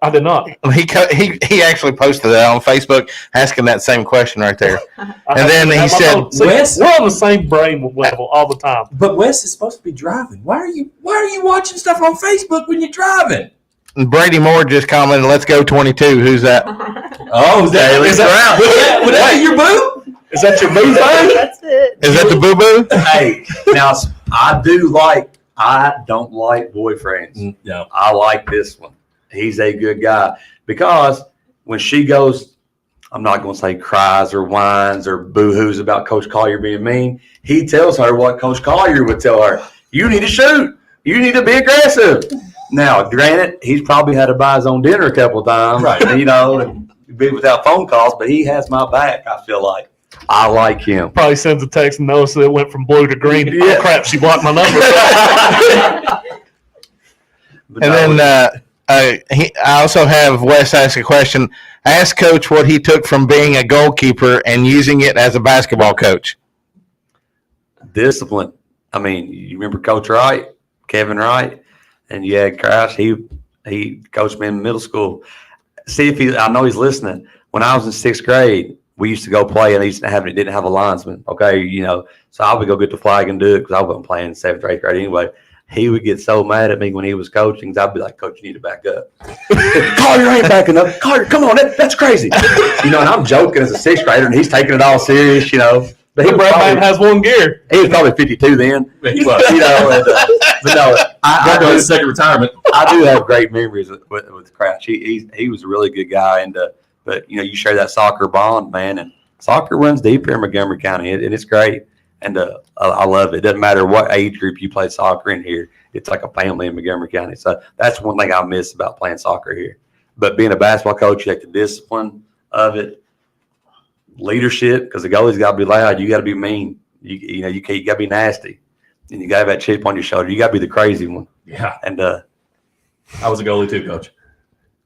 I did not. He actually posted that on Facebook asking that same question right there. And then he said, Wes- "We're on the same brain level all the time." But Wes is supposed to be driving. Why are you watching stuff on Facebook when you're driving? Brady Moore just commented, "Let's go 22." Who's that? Oh, is that would that be your boo? Is that your boo thing? That's it. Is that the boo boo? Hey, now I don't like boyfriends. No. I like this one. He's a good guy because when she goes, I'm not going to say cries or whines or boo-hoos about Coach Collier being mean. He tells her what Coach Collier would tell her. You need to shoot. You need to be aggressive. Now, granted, he's probably had to buy his own dinner a couple of times, Right. and be without phone calls, but he has my back, I feel like. I like him. Probably sends a text and notices it went from blue to green. Yeah. Oh, crap, she blocked my number. But And no, then I also have Wes ask a question. Ask Coach what he took from being a goalkeeper and using it as a basketball coach. discipline. I mean, you remember Coach Wright, Kevin Wright, and you had Crouch. He coached me in middle school. See if I know he's listening. When I was in 6th grade, we used to go play, and he didn't have a linesman. Okay, so I would go get the flag and do it because I wasn't playing in 7th or 8th grade anyway. He would get so mad at me when he was coaching. 'Cause I'd be like, "Coach, you need to back up." Collier ain't backing up. Collier, come on, that's crazy. And I'm joking as a 6th grader, and he's taking it all serious. But The Breadman has one gear. he was probably 52 then. He was. But no, Back on his second retirement. I do have great memories with Crouch. He was a really good guy, and but you share that soccer bond, man, and soccer runs deep here in Montgomery County, and it's great, and I love it. It doesn't matter what age group you play soccer in here; it's like a family in Montgomery County. So that's one thing I miss about playing soccer here. But being a basketball coach, you have the discipline of it, leadership, because the goalie's got to be loud. You got to be mean. You got to be nasty, and you got to have that chip on your shoulder. You got to be the crazy one. Yeah. And I was a goalie too, Coach.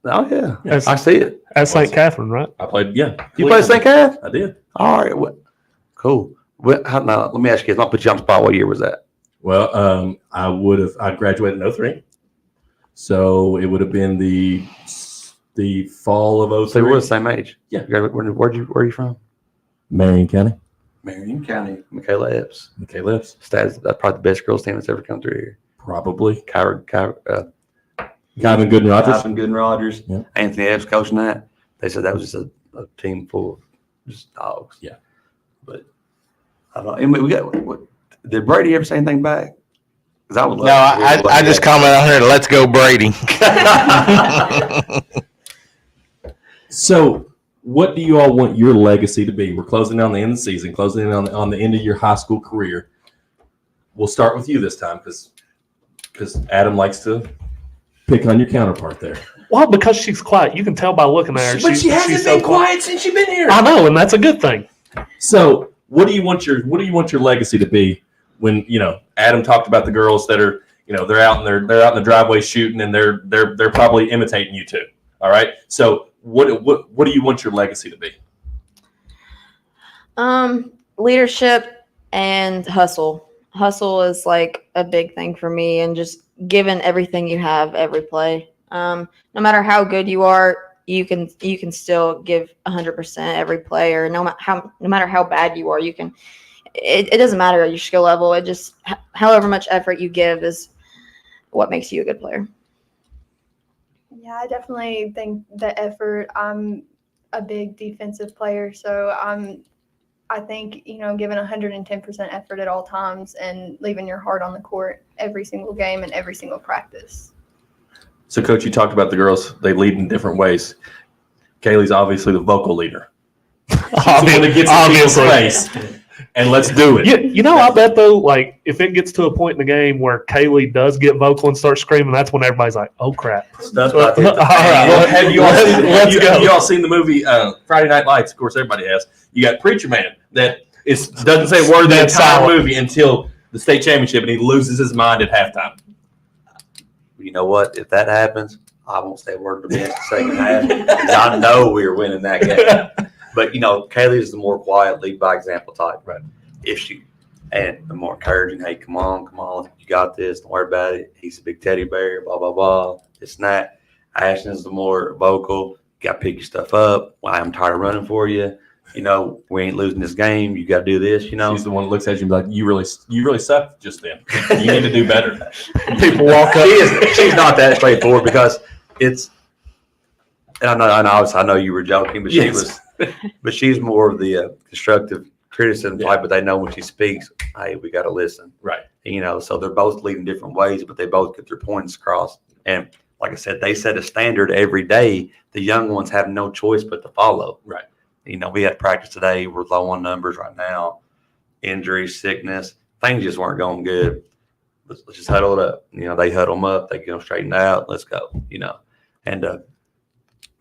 oh yeah, Yes. I see it. At St. Catherine, right? I played, yeah. You play St. Cath? I did. All right. Cool. Now, let me ask you this. I'll put you on the spot. What year was that? Well, I graduated in 03. So it would have been the fall of So 03. we're the same age. Yeah. Where are you from? Marion County. Marion County. Michaela Epps. McKay Lips. That's probably the best girls team that's ever come through here. Probably. Kyron Kyvan Gooden Rogers. Good Rogers. Yeah. Anthony Epps coaching that. They said that was just a team full of just dogs. Yeah. But I don't know. We got, did Brady ever say anything back? Because I would love No, to hear what I he just had. commented on here, "Let's go Brady." So what do you all want your legacy to be? We're closing down the end of the season, closing in on the end of your high school career. We'll start with you this time because Adam likes to pick on your counterpart there. Well, because she's quiet. You can tell by looking at her. But she hasn't she's been so quiet since you've been here. I know, and that's a good thing. So what do you want your legacy to be when Adam talked about the girls that are they're out in the driveway shooting and they're probably imitating you too. All right. So what do you want your legacy to be? Leadership and hustle hustle is like a big thing for me, and just giving everything you have every play. No matter how good you are, you can still give 100% every play, or no matter how bad you are, you can. It doesn't matter your skill level. It just however much effort you give is what makes you a good player. Yeah, I definitely think the effort. I'm a big defensive player, so I think, giving 110% effort at all times and leaving your heart on the court every single game and every single practice. So, Coach, you talked about the girls. They lead in different ways. Kaylee's obviously the vocal leader. She's the one that gets in people's face. And let's do it. I bet, though, like, if it gets to a point in the game where Kaylee does get vocal and starts screaming, that's when everybody's like, oh, crap. That's what I think. All right. Well, have you all Let's go. you all seen the movie Friday Night Lights? Of course, everybody has. You got Preacher Man that doesn't say a word the That's entire solid. movie until the state championship, and he loses his mind at halftime. You know what? If that happens, I won't say a word to the bench the second half, because I know we are winning that game. But, Kaylee is the more quiet, lead by example type. Right. And the more encouraging, hey, come on, you got this, don't worry about it. He's a big teddy bear, blah, blah, blah, this and that. Ashton's the more vocal, you got to pick your stuff up. Well, I'm tired of running for you. We ain't losing this game. You got to do this, She's the one that looks at you and be like, you really sucked just then. You need to do better. People walk up. She's not that straightforward, because it's, and I know you were joking, but Yes. but she's more of the constructive criticism type, but they know when she speaks, hey, we got to listen. Right. So they're both leading different ways, but they both get their points across. And like I said, they set a standard every day. The young ones have no choice but to follow. Right. We had practice today. We're low on numbers right now. Injury, sickness, things just weren't going good. Let's just huddle it up. They huddle them up. They get them straightened out. Let's go. And man,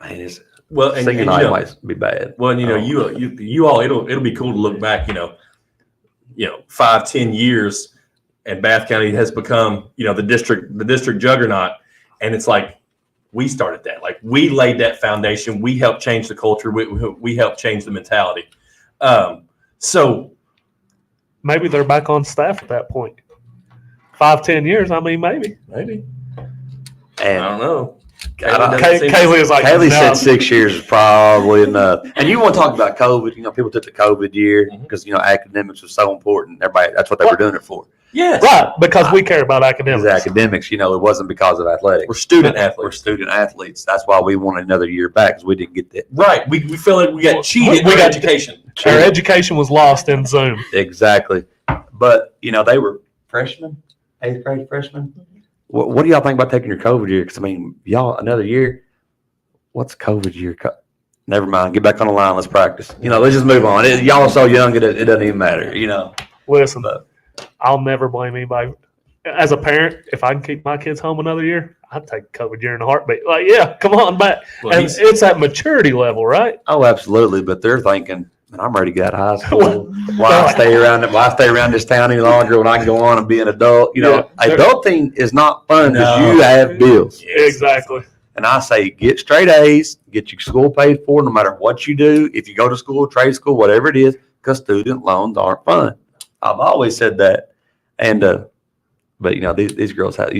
it's singing night might be bad. Well, and you all, it'll be cool to look back. 5-10 years, and Bath County has become the district juggernaut, and it's like we started that. Like, we laid that foundation. We helped change the culture. We helped change the mentality. So Maybe they're back on staff at that point. 5-10 years. I mean, maybe. I And don't know. Kaylee is like, Kaylee no. said 6 years is probably enough. And you want to talk about COVID? People took the COVID year because academics was so important. Everybody, that's what they were doing it for. Yes. Right, because we care about It academics. was academics. It wasn't because of athletics. We're student athletes. We're student athletes. That's why we wanted another year back, because we didn't get that. Right. We feel like we got cheated We in got- education. Our education was lost in Zoom. Exactly. But they were freshmen, 8th grade freshmen. What do y'all think about taking your COVID year? Because y'all another year. What's COVID year? Never mind. Get back on the line. Let's practice. Let's just move on. Y'all are so young. It doesn't even matter. Listen, But- I'll never blame anybody. As a parent, if I can keep my kids home another year, I'd take COVID year in a heartbeat. Like, yeah, come on back. Well, And he's- it's at maturity level, right? Oh, absolutely. But they're thinking, man, I'm ready to get out of high school. Why stay around this town any longer when I can go on and be an adult? Yeah. Adulting is not fun because No. you have bills. Yes. Exactly. And I say, get straight A's, get your school paid for, no matter what you do. If you go to school, trade school, whatever it is, because student loans aren't fun. I've always said that. And, but these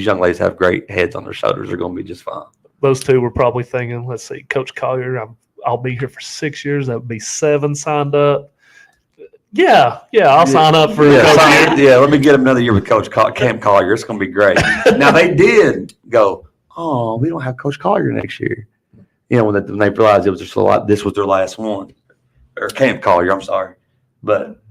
young ladies have great heads on their shoulders. They're going to be just fine. Those two were probably thinking, let's see, Coach Collier, I'll be here for 6 years. That would be 7 signed up. Yeah, I'll sign up for Coach Year. Let me get another year with Coach Camp Collier. It's going to be great. Now, they did go, oh, we don't have Coach Collier next year. When they realized this was their last one. Or Camp Collier, I'm sorry. But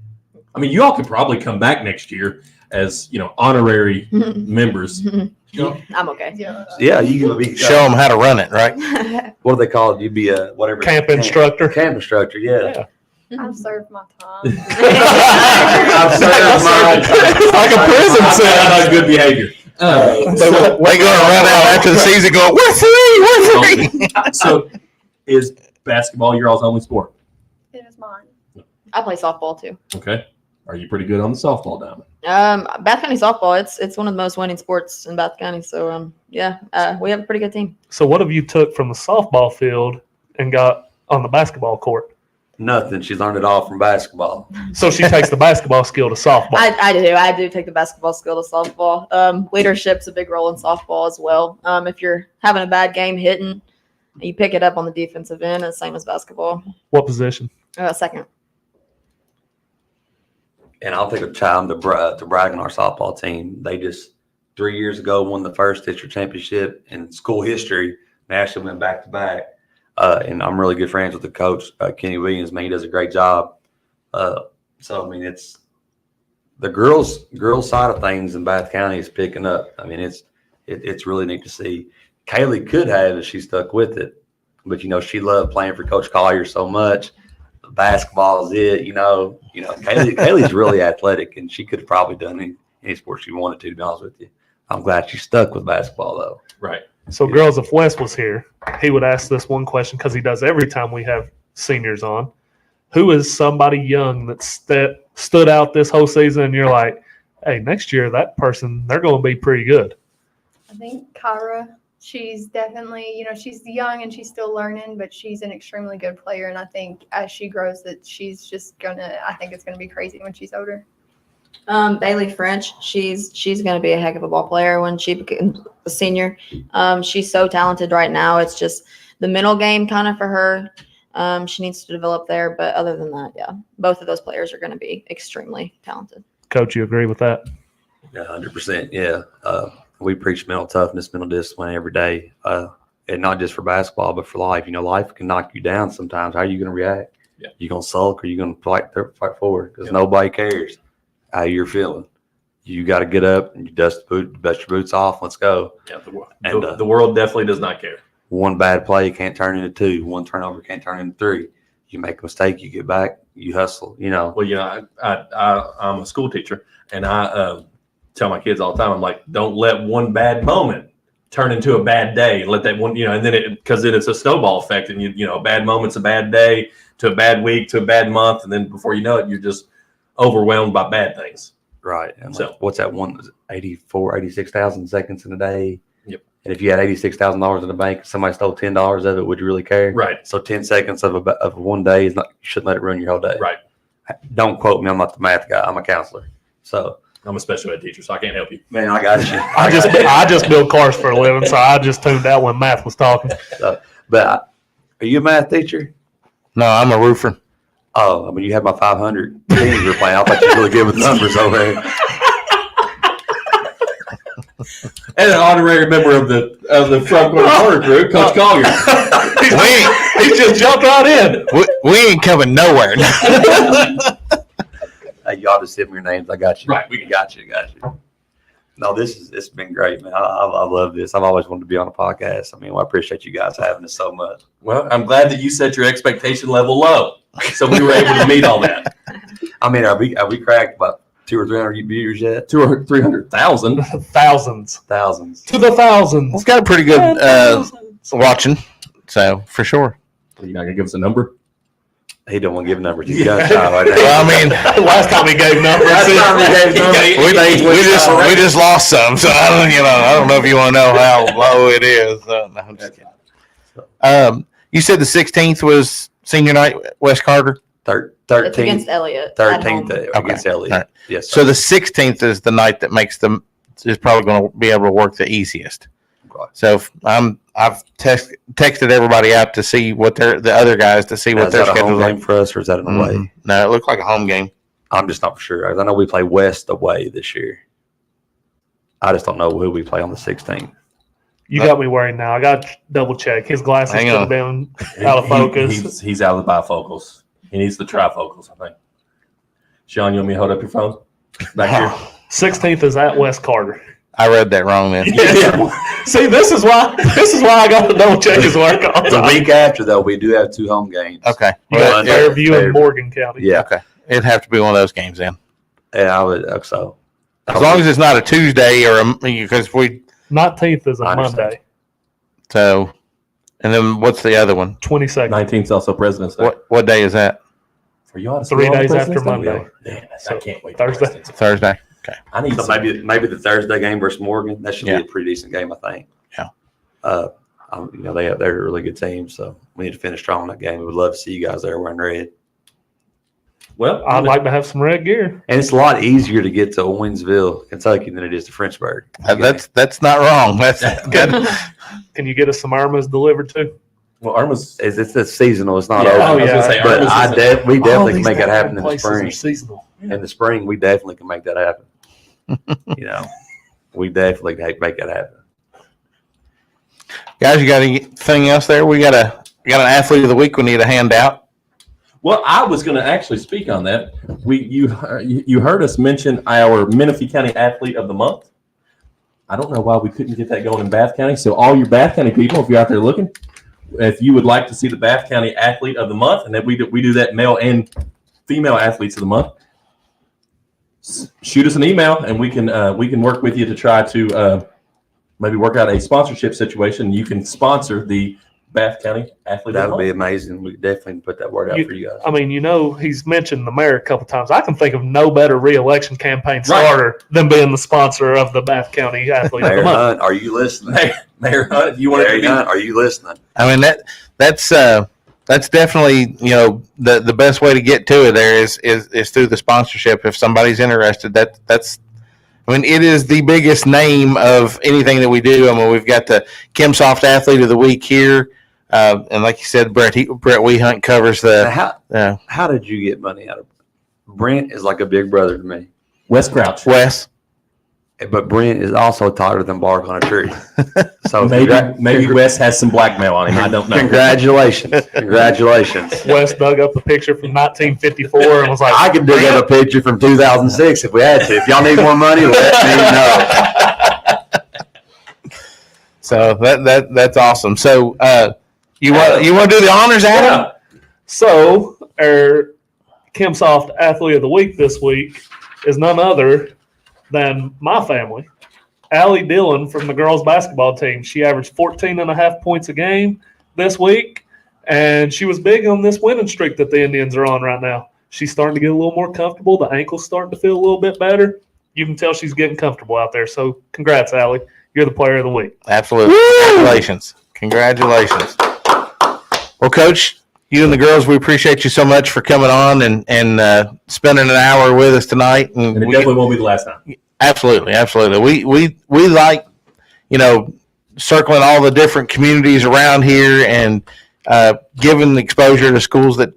You all could probably come back next year as honorary members. I'm okay. yeah, you can be Show them how to run it, right? what do they call it? You'd be a whatever Camp instructor. Camp instructor, yeah. I've served my time. I've served mine. Like a prison cell. That's good behavior. They going to run out after the season going, we're free. So, is basketball your all's only sport? It is mine. I play softball too. Okay. Are you pretty good on the softball diamond? Bath County softball. It's one of the most winning sports in Bath County. So we have a pretty good team. So what have you took from the softball field and got on the basketball court? Nothing. She's learned it all from basketball. So she takes the basketball skill to softball. I do take the basketball skill to softball. Leadership's a big role in softball as well. If you're having a bad game hitting, you pick it up on the defensive end, and same as basketball. What position? Second. And I'll take a time to brag on our softball team. They just 3 years ago won the first district championship in school history. They actually went back to back. And I'm really good friends with the coach, Kenny Williams. Man, he does a great job. So I mean, it's the girls side of things in Bath County is picking up. I mean, it's really neat to see. Kaylee could have if she stuck with it, but she loved playing for Coach Collier so much. Basketball is it, Kaylee's really athletic, and she could have probably done any sport she wanted to be honest with you. I'm glad she stuck with basketball though. Right. So, girls, if Wes was here, he would ask this one question because he does every time we have seniors on. Who is somebody young that stood out this whole season and you're like, hey, next year that person, they're going to be pretty good? I think Kyra, she's definitely, she's young and she's still learning, but she's an extremely good player. And I think as she grows, that she's just I think it's going to be crazy when she's older. Bailey French, she's going to be a heck of a ball player when she becomes a senior. She's so talented right now. It's just the mental game kind of for her. She needs to develop there. But other than that, yeah, both of those players are going to be extremely talented. Coach, you agree with that? Yeah, 100%. Yeah. We preach mental toughness, mental discipline every day. And not just for basketball, but for life. Life can knock you down sometimes. How are you going to react? Yeah. You going to sulk or you going to fight forward? Because nobody cares how you're feeling. You got to get up and you dust your boots off. Let's go. Yeah, the world definitely does not care. One bad play can't turn into two. One turnover can't turn into three. You make a mistake, you get back, you hustle. Well, I'm a school teacher, and I tell my kids all the time, I'm like, don't let one bad moment turn into a bad day. Let that one, and then because then it's a snowball effect, and a bad moment's a bad day to a bad week to a bad month, and then before you know it, you're just overwhelmed by bad things. Right. And so what's that one? 86,000 seconds in a day. Yep. And if you had $86,000 in the bank, somebody stole $10 of it, would you really care? Right. So 10 seconds of one day is not. You shouldn't let it ruin your whole day. Right. Don't quote me. I'm not the math guy. I'm a counselor. So I'm a special ed teacher, so I can't help you. man, I got you. I just build cars for a living, so I just tuned out when math was talking. But are you a math teacher? No, I'm a roofer. Oh, I mean, you had my 500 teams you were playing. I thought you were really good with numbers over there. And an honorary member of the front corner crew, Coach Collier. He just jumped right in. We ain't coming nowhere. Hey, y'all just hit me your names. I got you. Right, we got you. No, it's been great, man. I love this. I've always wanted to be on a podcast. I mean, I appreciate you guys having us so much. Well, I'm glad that you set your expectation level low, so we were able to meet all that. I mean, are we cracked about 200 or 300 viewers yet? 200 or 300,000. Thousands. To the thousands. It's got a pretty good watching, so for sure. You're not gonna give us a number? He don't want to give numbers. He's got time right now. Well, I mean, Last time he gave numbers. we just lost some, so I don't know if you want to know how low it is. No, I'm just kidding. You said the 16th was senior night, West Carter. 13th It's against Elliott. 13th against Elliott. All right. Yes. So the 16th is the night that is probably going to be able to work the easiest. Okay. So I've texted everybody out to see what the other guys to see what Is their that a home schedule game for us, or is that an away? Mhm. No, it looked like a home game. I'm just not for sure. I know we play West away this year. I just don't know who we play on the 16th. You got me worried now. I got to double check. His glasses Hang could on. have been out of focus. He's out of the bifocals. He needs the trifocals, I think. Sean, you want me to hold up your phone? Back here. 16th is at West Carter. I read that wrong then. See, this is why I got to double check his work all the The time. week after, though, we do have 2 home games. Okay. You got Well, Fairview Fair- and Morgan County. Yeah. Okay. It'd have to be one of those games then. And I would so. As long as it's not a Tuesday because 19th is a I understand. Monday. so, and then what's the other one? 22nd. 19th is also President's Day. What day is that? For y'all to 3 see all the days after President's Day? Monday. Damn, I can't wait. for Thursday. President's Day. Thursday. I need So some, maybe the Thursday game versus Morgan. That should Yeah. be a pretty decent game, I think. Yeah. They're a really good team, so we need to finish strong in that game. We would love to see you guys there wearing red. Well, I'd like to have some red gear. And it's a lot easier to get to Owensville, Kentucky than it is to Frenchburg. That's not wrong. That's good. Can you get us some Armas delivered too? well, Irma's. It's seasonal. It's not Yeah, over. I was yeah. gonna say, But Irma's we All definitely these can make it happen in the places spring. are seasonal. In the spring, we definitely can make that happen. We definitely can make that happen. Guys, you got anything else there? We got an athlete of the week we need to hand out. Well, I was going to actually speak on that. You heard us mention our Menifee County Athlete of the Month. I don't know why we couldn't get that going in Bath County. So all your Bath County people, if you're out there looking, if you would like to see the Bath County Athlete of the Month, and then we do that male and female athletes of the month, shoot us an email and we can work with you to try to maybe work out a sponsorship situation. You can sponsor the Bath County Athlete That of the would be Month. amazing. We definitely put that word out for you guys. I mean, he's mentioned the mayor a couple times. I can think of no better re-election campaign starter than being the sponsor of the Bath County Athlete of Mayor the Month. Hunt, are you listening? Mayor Hunt, if you want Mayor to Hunt, are you listening? I mean that's definitely the best way to get to it. There is through the sponsorship. If somebody's interested, that's. I mean, it is the biggest name of anything that we do. I mean, we've got the KimSoft Athlete of the Week here, and like you said, Brett Wehunt covers the. How did you get money out of Brent? Is like a big brother to me, Wes Crouch. Wes. but Brent is also taller than bark on a tree. So Maybe Wes has some blackmail on him. I don't know. Congratulations. Wes dug up a picture from 1954 and was like, I can dig up a picture from 2006 if we had to. If y'all need more money, let me know. So that's awesome. So you want to do the honors, Adam? So, our KimSoft Athlete of the Week this week is none other than my family. Allie Dillon from the girls basketball team. She averaged 14.5 points a game this week, and she was big on this winning streak that the Indians are on right now. She's starting to get a little more comfortable. The ankle's starting to feel a little bit better. You can tell she's getting comfortable out there. So, congrats, Allie. You're the player of the week. Absolutely. Congratulations. Well, Coach, you and the girls, we appreciate you so much for coming on and spending an hour with us tonight. And it definitely won't be the last time. Absolutely. We like, circling all the different communities around here and giving exposure to schools that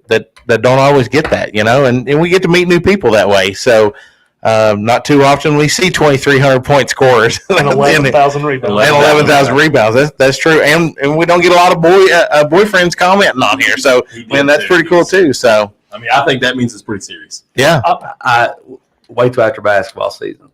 don't always get that, and we get to meet new people that way. So not too often we see 2,300 point scorers And 11,000 rebounds. and 11,000 rebounds. That's true, and we don't get a lot of boyfriends commenting on here. So that's pretty cool too. So I mean, I think that means it's pretty serious. yeah, I wait till after basketball season.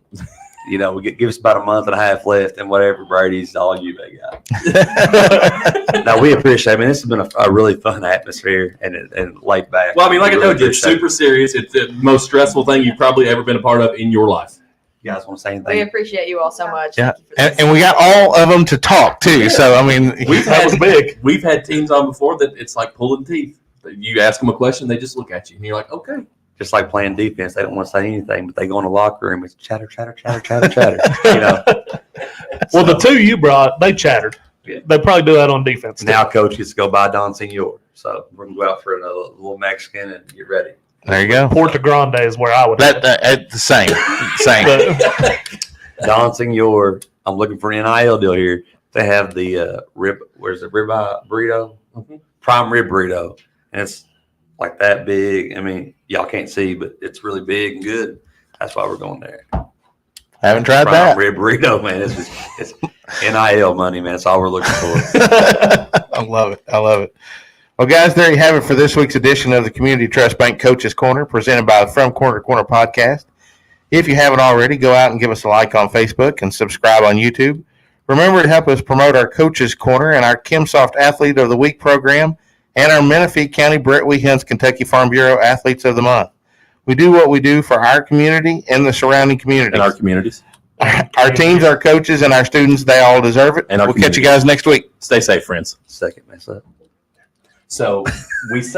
We give us about a month and a half left, and whatever, Brady's all you, big guy. No, we appreciate it. I mean, this has been a really fun atmosphere and laid back. Well, I mean, like I We told you, it's appreciate super serious. It's the most stressful thing you've probably ever been a part of in your life. You guys want to say We anything? appreciate you all so much. yeah, Thank you for this. and we got all of them to talk too. Yeah. So I mean, That was big. We've had teams on before that it's like pulling teeth. You ask them a question, they just look at you, and you're like, okay. Just like playing defense, they don't want to say anything, but they go in the locker room. It's chatter, chatter, chatter, chatter, chatter. Well, the two you brought, they chattered. Yeah. They probably do that on defense. too. Now coach gets to go buy Don Senor. So we're gonna go out for another little Mexican and get ready. there you go. Porta Grande is where I would. That the same. But, Don Senor, I'm looking for an NIL deal here. They have the ribeye burrito, prime rib burrito, and it's like that big. I mean, y'all can't see, but it's really big and good. That's why we're going there. Haven't tried Prime that. rib burrito, man. It's NIL money, man. That's all we're looking for. I love it. Well, guys, there you have it for this week's edition of the Community Trust Bank Coaches Corner, presented by the From Corner to Corner podcast. If you haven't already, go out and give us a like on Facebook and subscribe on YouTube. Remember to help us promote our Coaches Corner and our KimSoft Athlete of the Week program and our Menifee County Brett Wehunt's Kentucky Farm Bureau Athletes of the Month. We do what we do for our community and the surrounding communities. In our communities. Our teams, our coaches, and our students, they all deserve it. And our we'll catch you communities. guys next week. Stay safe, friends. Second mess up. So we say